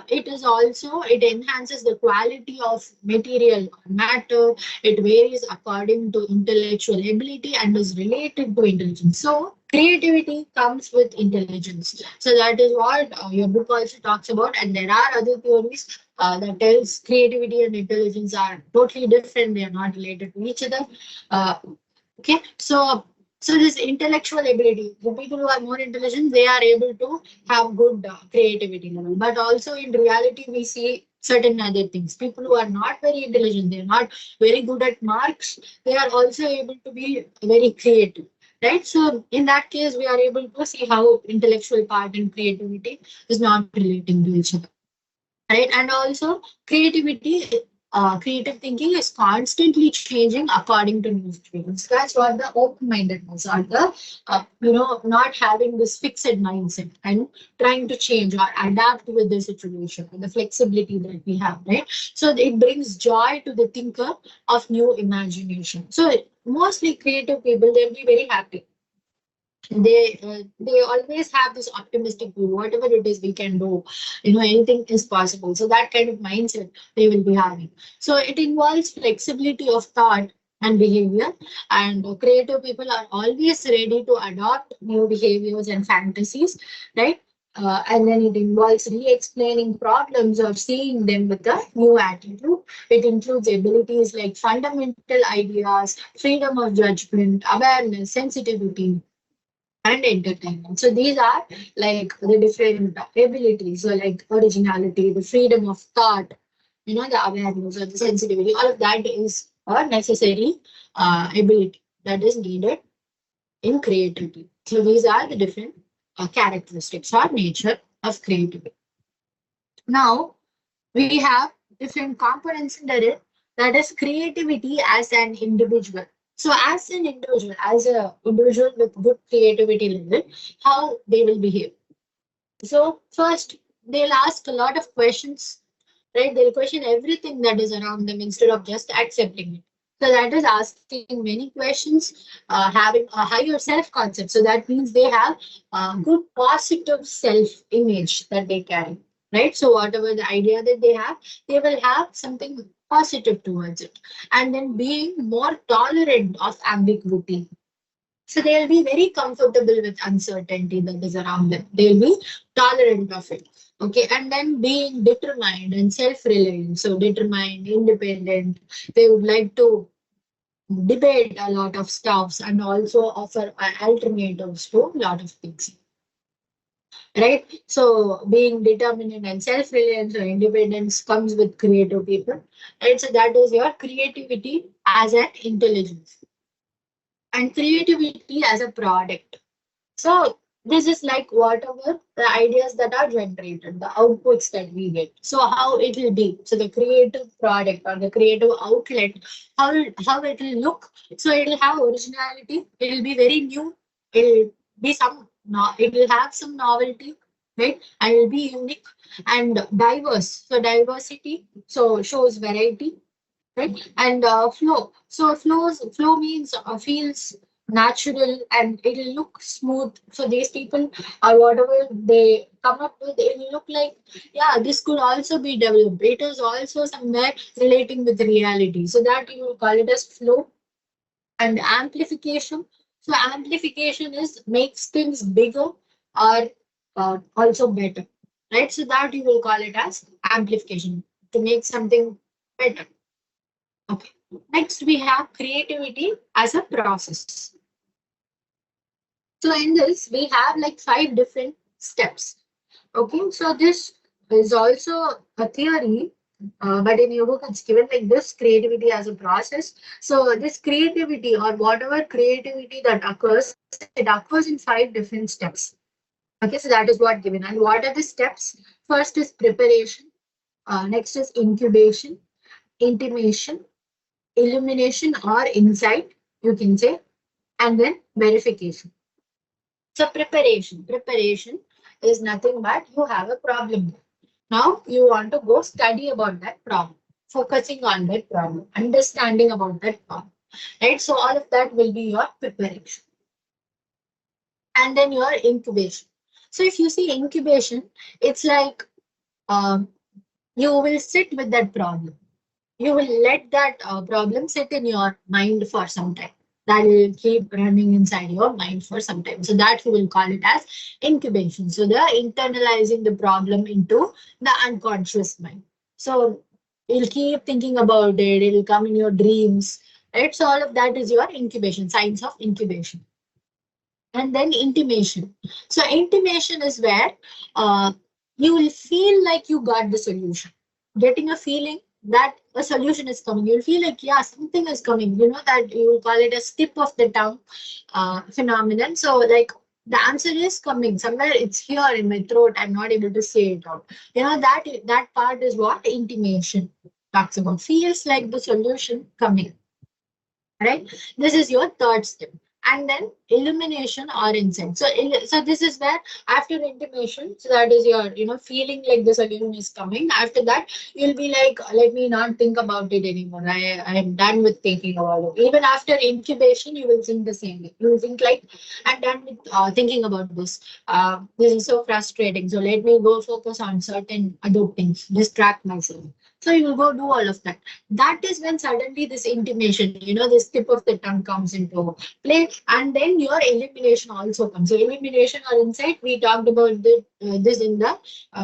S1: it enhances the quality of material or matter. It varies according to intellectual ability and is related to intelligence. So creativity comes with intelligence. So that is what your book also talks about. And there are other theories that tells creativity and intelligence are totally different. They are not related to each other. Uh, okay, so this intellectual ability, the people who are more intelligent, they are able to have good creativity level. But also in reality, we see certain other things. People who are not very intelligent, they're not very good at marks, they are also able to be very creative. Right. So in that case, we are able to see how intellectual part and creativity is not relating to each other. Right. And also creativity, creative thinking is constantly changing according to new trends. That's what the open-mindedness or the not having this fixed mindset and trying to change or adapt with the situation and the flexibility that we have, right? So it brings joy to the thinker of new imagination. So mostly creative people, they'll be very happy. They always have this optimistic view. Whatever it is we can do, anything is possible. So that kind of mindset they will be having. So it involves flexibility of thought and behavior, and creative people are always ready to adopt new behaviors and fantasies, right? And then it involves re-explaining problems or seeing them with a new attitude. It includes abilities like fundamental ideas, freedom of judgment, awareness, sensitivity, and entertainment. So these are like the different abilities, so like originality, the freedom of thought, the awareness or the sensitivity. All of that is a necessary ability that is needed in creativity. So these are the different characteristics or nature of creativity. Now we have different components in it, that is creativity as an individual. So as an individual, as a individual with good creativity level, how they will behave. So first, they'll ask a lot of questions, right? They'll question everything that is around them instead of just accepting it. So that is asking many questions, having a higher self-concept. So that means they have good positive self-image that they carry, right? So whatever the idea that they will have something positive towards it. And then being more tolerant of ambiguity, so they'll be very comfortable with uncertainty that is around them. They'll be tolerant of it. Okay. And then being determined and self-reliant. So determined, independent. They would like to debate a lot of stuffs and also offer alternatives to a lot of things. Right. So being determined and self-reliant or independence comes with creative people. Right. So that is your creativity as an intelligence and creativity as a product. So this is like whatever the ideas that are generated, the outputs that we get. So how it will be. So the creative product or the creative outlet, how it will look. So it will have originality. It will be very new. It will be some. No, it will have some novelty, right? And it will be unique and diverse. So diversity. So shows variety, right? And flow means feels natural and it'll look smooth. So these people are whatever they come up with, it'll look like, yeah, this could also be developed. It is also somewhere relating with reality. So that you will call it as flow. And amplification. So amplification is makes things bigger or also better, right? So that you will call it as amplification to make something better. Okay. Next, we have creativity as a process. So in this, we have like 5 different steps. Okay. So this is also a theory, but in your book, it's given like this creativity as a process. So this creativity or whatever creativity that occurs, it occurs in 5 different steps. Okay. So that is what given. And what are the steps? First is preparation. Next is incubation, intimation, illumination or insight, you can say, and then verification. So preparation is nothing but you have a problem. Now you want to go study about that problem, focusing on that problem, understanding about that problem, right? So all of that will be your preparation. And then your incubation. So if you see incubation, it's like um, you will sit with that problem. You will let that problem sit in your mind for some time. That will keep running inside your mind for some time. So that we will call it as incubation. So the internalizing the problem into the unconscious mind. So you'll keep thinking about it. It will come in your dreams. Right. So all of that is your incubation, signs of incubation. And then intimation. So intimation is where uh, you will feel like you got the solution, getting a feeling that a solution is coming. You'll feel like, yeah, something is coming. You know that you will call it a tip of the tongue phenomenon. So like the answer is coming somewhere. It's here in my throat. I'm not able to say it out. That part is what intimation talks about. Feels like the solution coming, right? This is your third step. And then illumination or insight. So so this is where after intimation, so that is your feeling like the solution is coming. After that you'll be like, let me not think about it anymore. I am done with thinking about it. Even after incubation you will think the same way. You will think like, I'm done with thinking about this. This is so frustrating, so let me go focus on certain other things, distract myself. So you will go do all of that. That is when suddenly this intimation, this tip of the tongue comes into play, and then your elimination also comes. So elimination or insight, we talked about this in the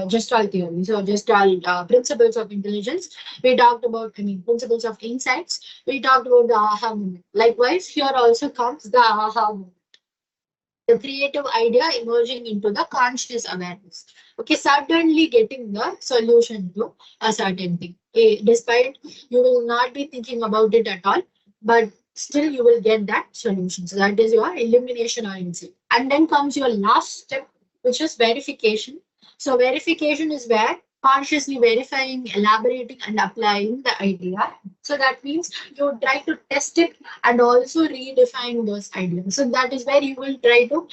S1: Gestalt theory. So Gestalt principles of intelligence. We talked about, principles of insights. We talked about the aha moment. Likewise, here also comes the aha moment, the creative idea emerging into the conscious awareness. Okay, suddenly getting the solution to a certain thing. Despite you will not be thinking about it at all, but still you will get that solution. So that is your elimination or insight. And then comes your last step, which is verification. So verification is where consciously verifying, elaborating, and applying the idea. So that means you try to test it and also redefine those ideas. So that is where you will try to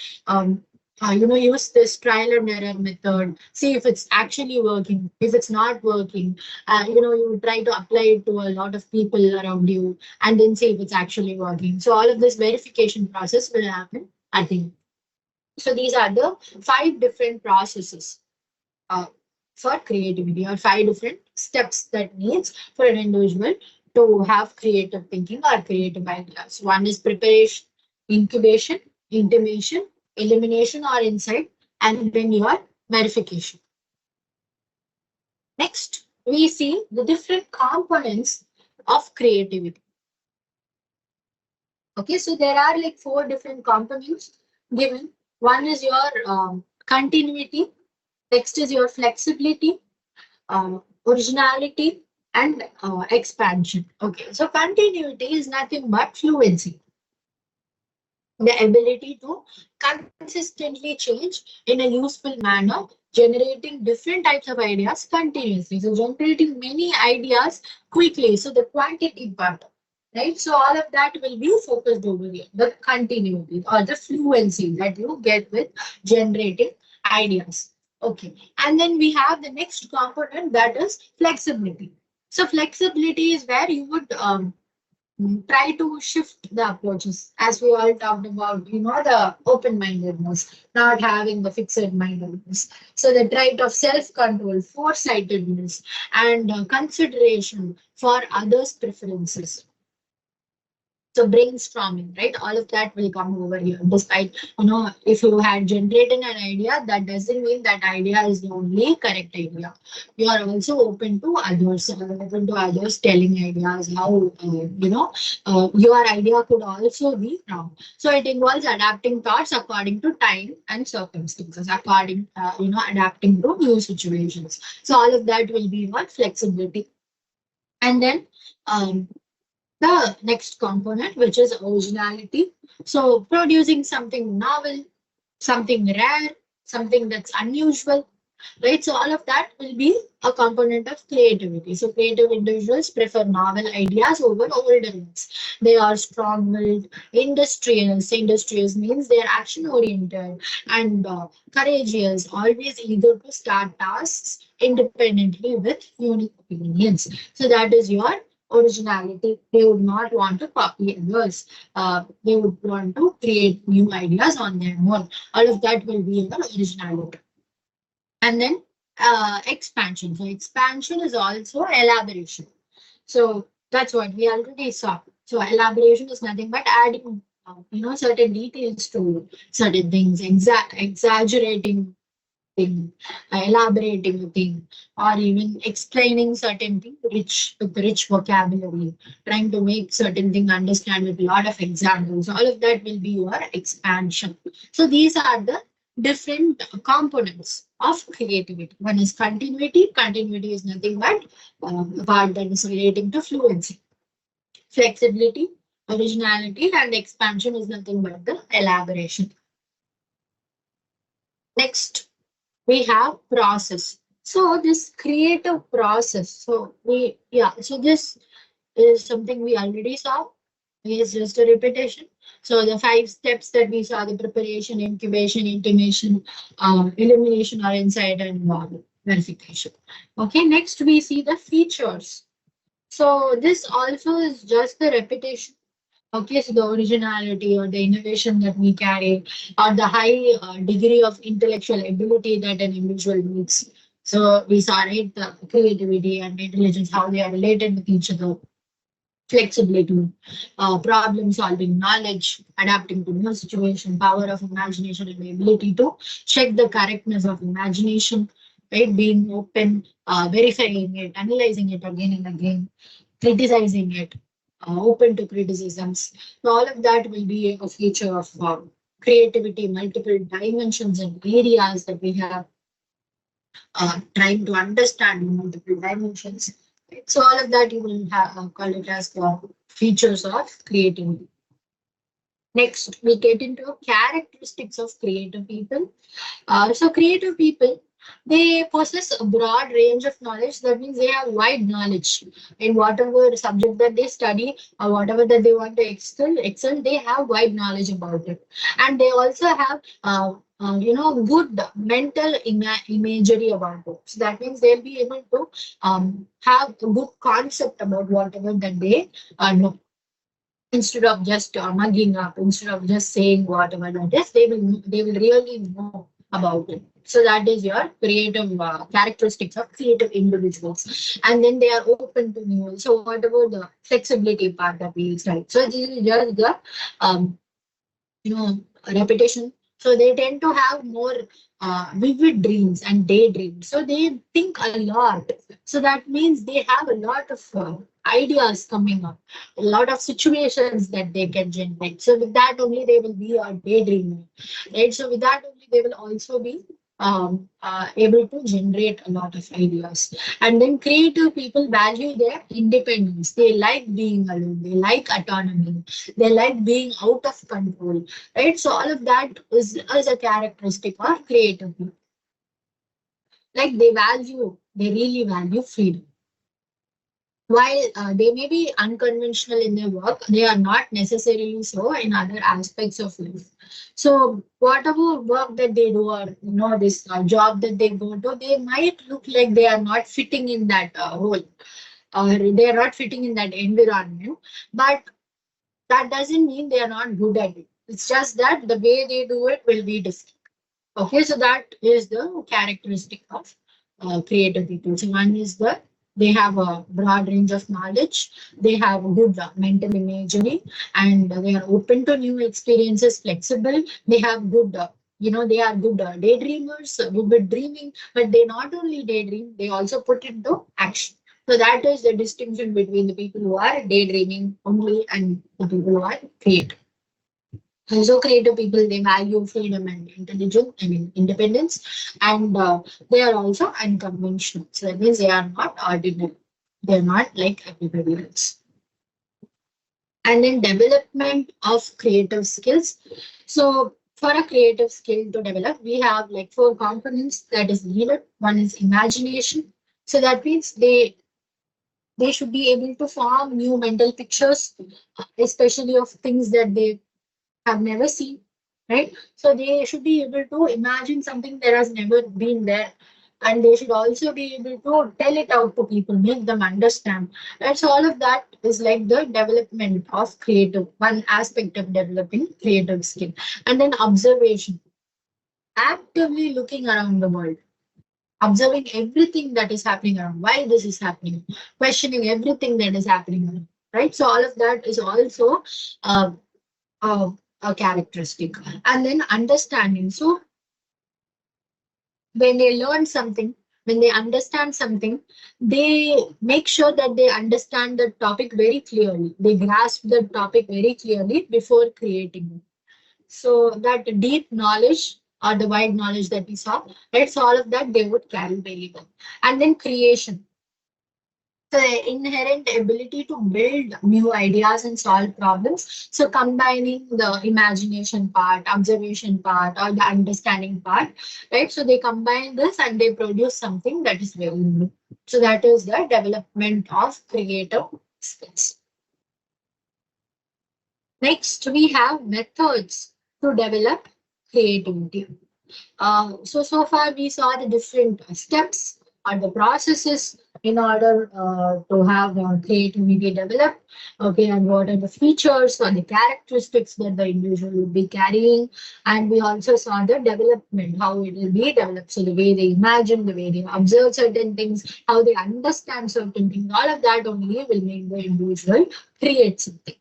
S1: use this trial and error method, see if it's actually working. If it's not working, you will try to apply it to a lot of people around you and then see if it's actually working. So all of this verification process will happen at the end. So these are the 5 different processes uh, for creativity, or 5 different steps that needs for an individual to have creative thinking or creative ideas. One is preparation, incubation, intimation, elimination or insight, and then your verification. Next, we see the different components of creativity. Okay, so there are like 4 different components given. One is your continuity. Next is your flexibility, originality, and expansion. Okay, so continuity is nothing but fluency, the ability to consistently change in a useful manner, generating different types of ideas continuously. So generating many ideas quickly. So the quantity part, right? So all of that will be focused over here. The continuity or the fluency that you get with generating ideas. Okay. And then we have the next component, that is flexibility. So flexibility is where you would try to shift the approaches, as we all talked about, the open-mindedness, not having the fixed mindedness. So the trait of self-control, foresightedness, and consideration for others' preferences. So brainstorming, right? All of that will come over here. Despite, if you had generated an idea, that doesn't mean that idea is the only correct idea. You are also open to others, telling ideas how, your idea could also be wrong. So it involves adapting thoughts according to time and circumstances, adapting to new situations. So all of that will be your flexibility. And then, um, the next component, which is originality. So producing something novel, something rare, something that's unusual, right? So all of that will be a component of creativity. So creative individuals prefer novel ideas over older ones. They are strong-willed, industrious. Industrious means they're action-oriented and courageous, always eager to start tasks independently with unique opinions. So that is your originality. They would not want to copy others. They would want to create new ideas on their own. All of that will be your originality. And then expansion. So expansion is also elaboration. So that's what we already saw. So elaboration is nothing but adding, certain details to certain things, exaggerating thing, elaborating a thing, or even explaining certain thing with rich vocabulary, trying to make certain thing understand with a lot of examples. All of that will be your expansion. So these are the different components of creativity. One is continuity. Continuity is nothing but the part that is relating to fluency. Flexibility, originality, and expansion is nothing but the elaboration. Next, we have process. So this creative process. So this is something we already saw. It's just a repetition. So the 5 steps that we saw: the preparation, incubation, intimation, elimination or insight, and verification. Okay, next we see the features. So this also is just the repetition. Okay, so the originality or the innovation that we carry, or the high degree of intellectual ability that an individual needs. So we saw right the creativity and intelligence, how they are related with each other, flexibility, problem solving, knowledge, adapting to new situation, power of imagination, and the ability to check the correctness of imagination, right? Being open, verifying it, analyzing it again and again, criticizing it, open to criticisms. So all of that will be a feature of creativity, multiple dimensions and areas that we have trying to understand multiple dimensions. So all of that you will have call it as the features of creativity. Next, we get into characteristics of creative people. So creative people, they possess a broad range of knowledge. That means they have wide knowledge in whatever subject that they study or whatever that they want to excel, they have wide knowledge about it. And they also have, good mental imagery about it. So that means they'll be able to have a good concept about whatever that they know, instead of just mugging up, instead of just saying whatever that is, they will really know about it. So that is your creative characteristics of creative individuals, and then they are open to new. So whatever the flexibility part that we said. So this is just the um, repetition. So they tend to have more vivid dreams and daydreams. So they think a lot. So that means they have a lot of ideas coming up, a lot of situations that they can generate. So with that only they will be a daydreamer, right? So with that only they will also be able to generate a lot of ideas. And then creative people value their independence. They like being alone. They like autonomy. They like being out of control, right? So all of that is a characteristic of creative people. Like they really value freedom. While they may be unconventional in their work, they are not necessarily so in other aspects of life. So whatever work that they do, or this job that they go to, they might look like they are not fitting in that role, or they are not fitting in that environment. But that doesn't mean they are not good at it. It's just that the way they do it will be different. Okay, so that is the characteristic of creative people. So one is that they have a broad range of knowledge, they have good mental imagery, and they are open to new experiences, flexible. They have good, they are good daydreamers, vivid dreaming, but they not only daydream, they also put it to action. So that is the distinction between the people who are daydreaming only and the people who are creative. So creative people, they value freedom and intelligence, independence, and they are also unconventional. So that means they are not ordinary. They're not like everybody else. And then development of creative skills. So for a creative skill to develop, we have like four components that is needed. One is imagination. So that means they should be able to form new mental pictures, especially of things that they have never seen, right? So they should be able to imagine something that has never been there. And they should also be able to tell it out to people, make them understand. And so all of that is like the development of creative, one aspect of developing creative skill. And then observation, actively looking around the world, observing everything that is happening around, why this is happening, questioning everything that is happening around, right? So all of that is also uh, uh, a characteristic. And then understanding. So when they learn something, when they understand something, they make sure that they understand the topic very clearly. They grasp the topic very clearly before creating it. So that deep knowledge or the wide knowledge that we saw, right? So all of that they would carry very well. And then creation, the inherent ability to build new ideas and solve problems. So combining the imagination part, observation part, or the understanding part, right? So they combine this and they produce something that is very new. So that is the development of creative skills. Next, we have methods to develop creativity. So far we saw the different steps are the processes in order to have creativity developed. Okay, and what are the features or the characteristics that the individual will be carrying. And we also saw the development, how it will be developed. So the way they imagine, the way they observe certain things, how they understand certain things, all of that only will make the individual create something.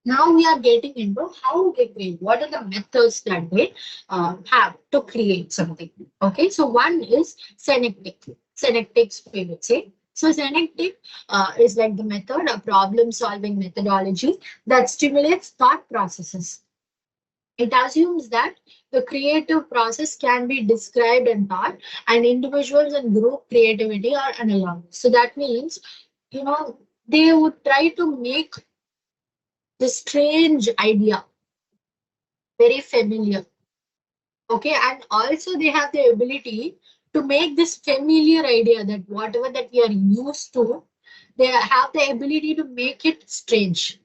S1: Now we are getting into how they create. What are the methods that they have to create something? Okay, so one is synectic. Synectics, we would say. So synectic is like the method, a problem-solving methodology that stimulates thought processes. It assumes that the creative process can be described and taught, and individuals and group creativity are analogous. So that means, they would try to make the strange idea very familiar. Okay, and also they have the ability to make this familiar idea that whatever that we are used to, they have the ability to make it strange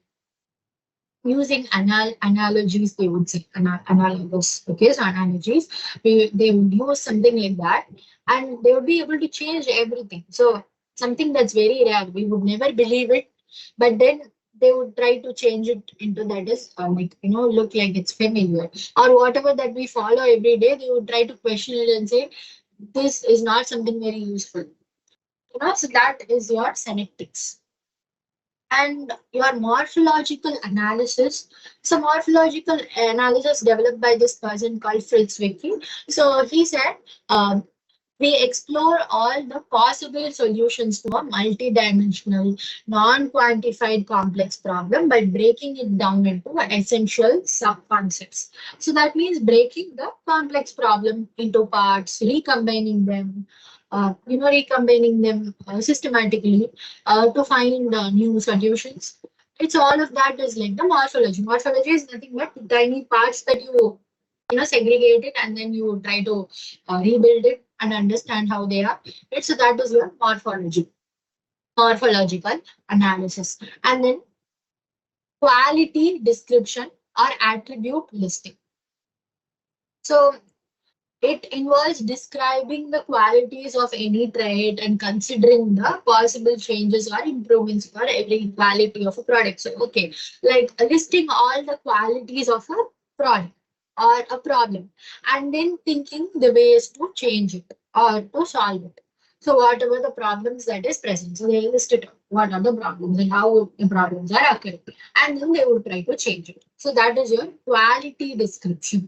S1: using analogies. They would say analogous. Okay, so analogies. They would use something like that, and they would be able to change everything. So something that's very rare, we would never believe it, but then they would try to change it into that is look like it's familiar, or whatever that we follow every day. They would try to question it and say this is not something very useful. So that is your synectics. And your morphological analysis. So morphological analysis developed by this person called Fritz Vicky. So he said, we explore all the possible solutions to a multidimensional, non-quantified complex problem by breaking it down into essential sub-concepts. So that means breaking the complex problem into parts, recombining them systematically to find new solutions. It's all of that is like the morphology. Morphology is nothing but tiny parts that segregate it, and then you try to rebuild it and understand how they are. Right? So that is your morphology, morphological analysis. And then quality description or attribute listing. So it involves describing the qualities of any trait and considering the possible changes or improvements for every quality of a product. So, okay, like listing all the qualities of a product or a problem, and then thinking the ways to change it or to solve it. So, whatever the problems that is present, so they list it out. What are the problems and how the problems are occurring, and then they would try to change it. So, that is your quality description,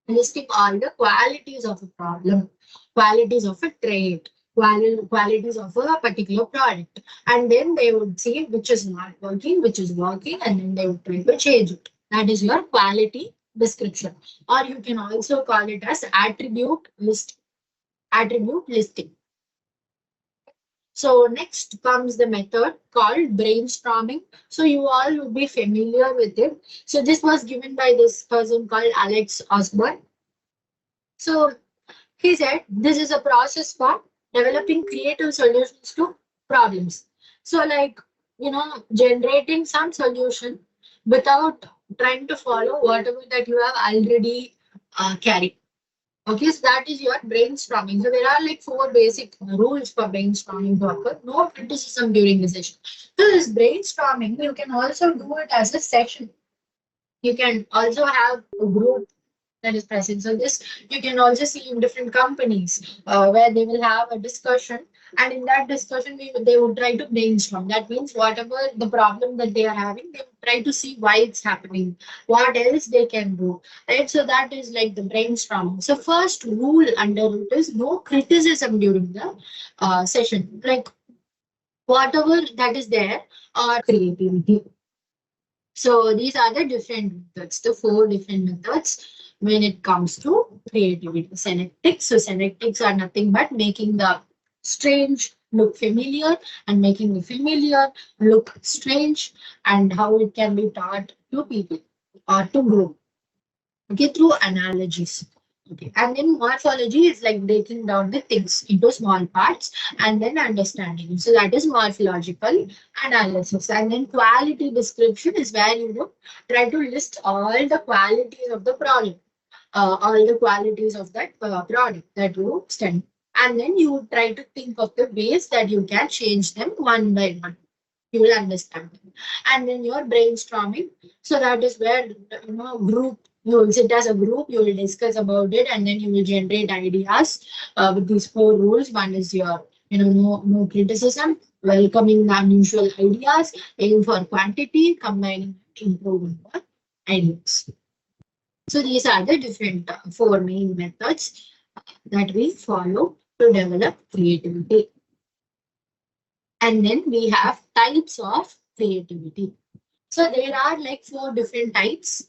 S1: listing all the qualities of a problem, qualities of a trait, qualities of a particular product. And then they would see which is not working, which is working, and then they would try to change it. That is your quality description. Or you can also call it as attribute listing. So next comes the method called brainstorming. So you all would be familiar with it. So this was given by this person called Alex Osborne. So he said this is a process for developing creative solutions to problems. So, like, generating some solution without trying to follow whatever that you have already carried. Okay, so that is your brainstorming. So, there are like 4 basic rules for brainstorming to occur. No criticism during the session. So, this brainstorming, you can also do it as a session. You can also have a group that is present. So this you can also see in different companies where they will have a discussion, and in that discussion they would try to brainstorm. That means whatever the problem that they are having, they would try to see why it's happening, what else they can do. Right. So that is like the brainstorming. So first rule under it is no criticism during the session. Like whatever that is there or creativity. So these are the different methods, the 4 different methods when it comes to creativity. Synectics. So synectics are nothing but making the strange look familiar and making the familiar look strange, and how it can be taught to people or to group. Okay, through analogies. Okay. And then morphology is like breaking down the things into small parts and then understanding. So that is morphological analysis. And then quality description is where try to list all the qualities of the product, all the qualities of that product that you study. And then you try to think of the ways that you can change them one by one. You will understand them. And then you're brainstorming. So that is where, group, you will sit as a group, you will discuss about it, and then you will generate ideas with these four rules. One is your, no criticism, welcoming the unusual ideas, aim for quantity, combining, improving the ideas. So these are the different four main methods that we follow to develop creativity. And then we have types of creativity. So there are like four different types: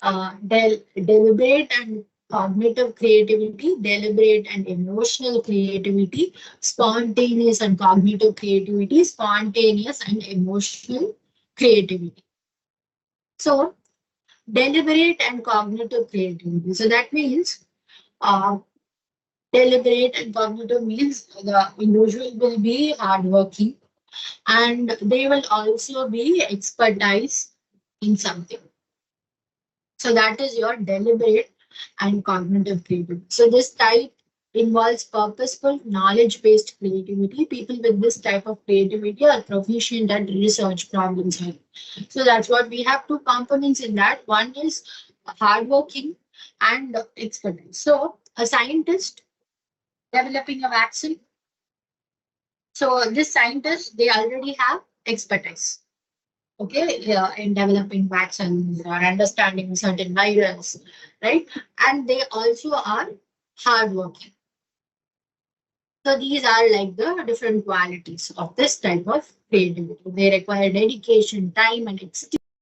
S1: deliberate and cognitive creativity, deliberate and emotional creativity, spontaneous and cognitive creativity, spontaneous and emotional creativity. So deliberate and cognitive creativity. So that means uh, deliberate and cognitive means the individual will be hardworking and they will also be expertise in something. So that is your deliberate and cognitive creativity. So this type involves purposeful, knowledge-based creativity. People with this type of creativity are proficient at research problem solving. So that's what we have two components in that. One is hardworking and expertise. So a scientist developing a vaccine. So this scientist, they already have expertise. Okay, yeah, in developing vaccines or understanding certain virus, right? And they also are hardworking. So these are like the different qualities of this type of creativity. They require dedication, time, and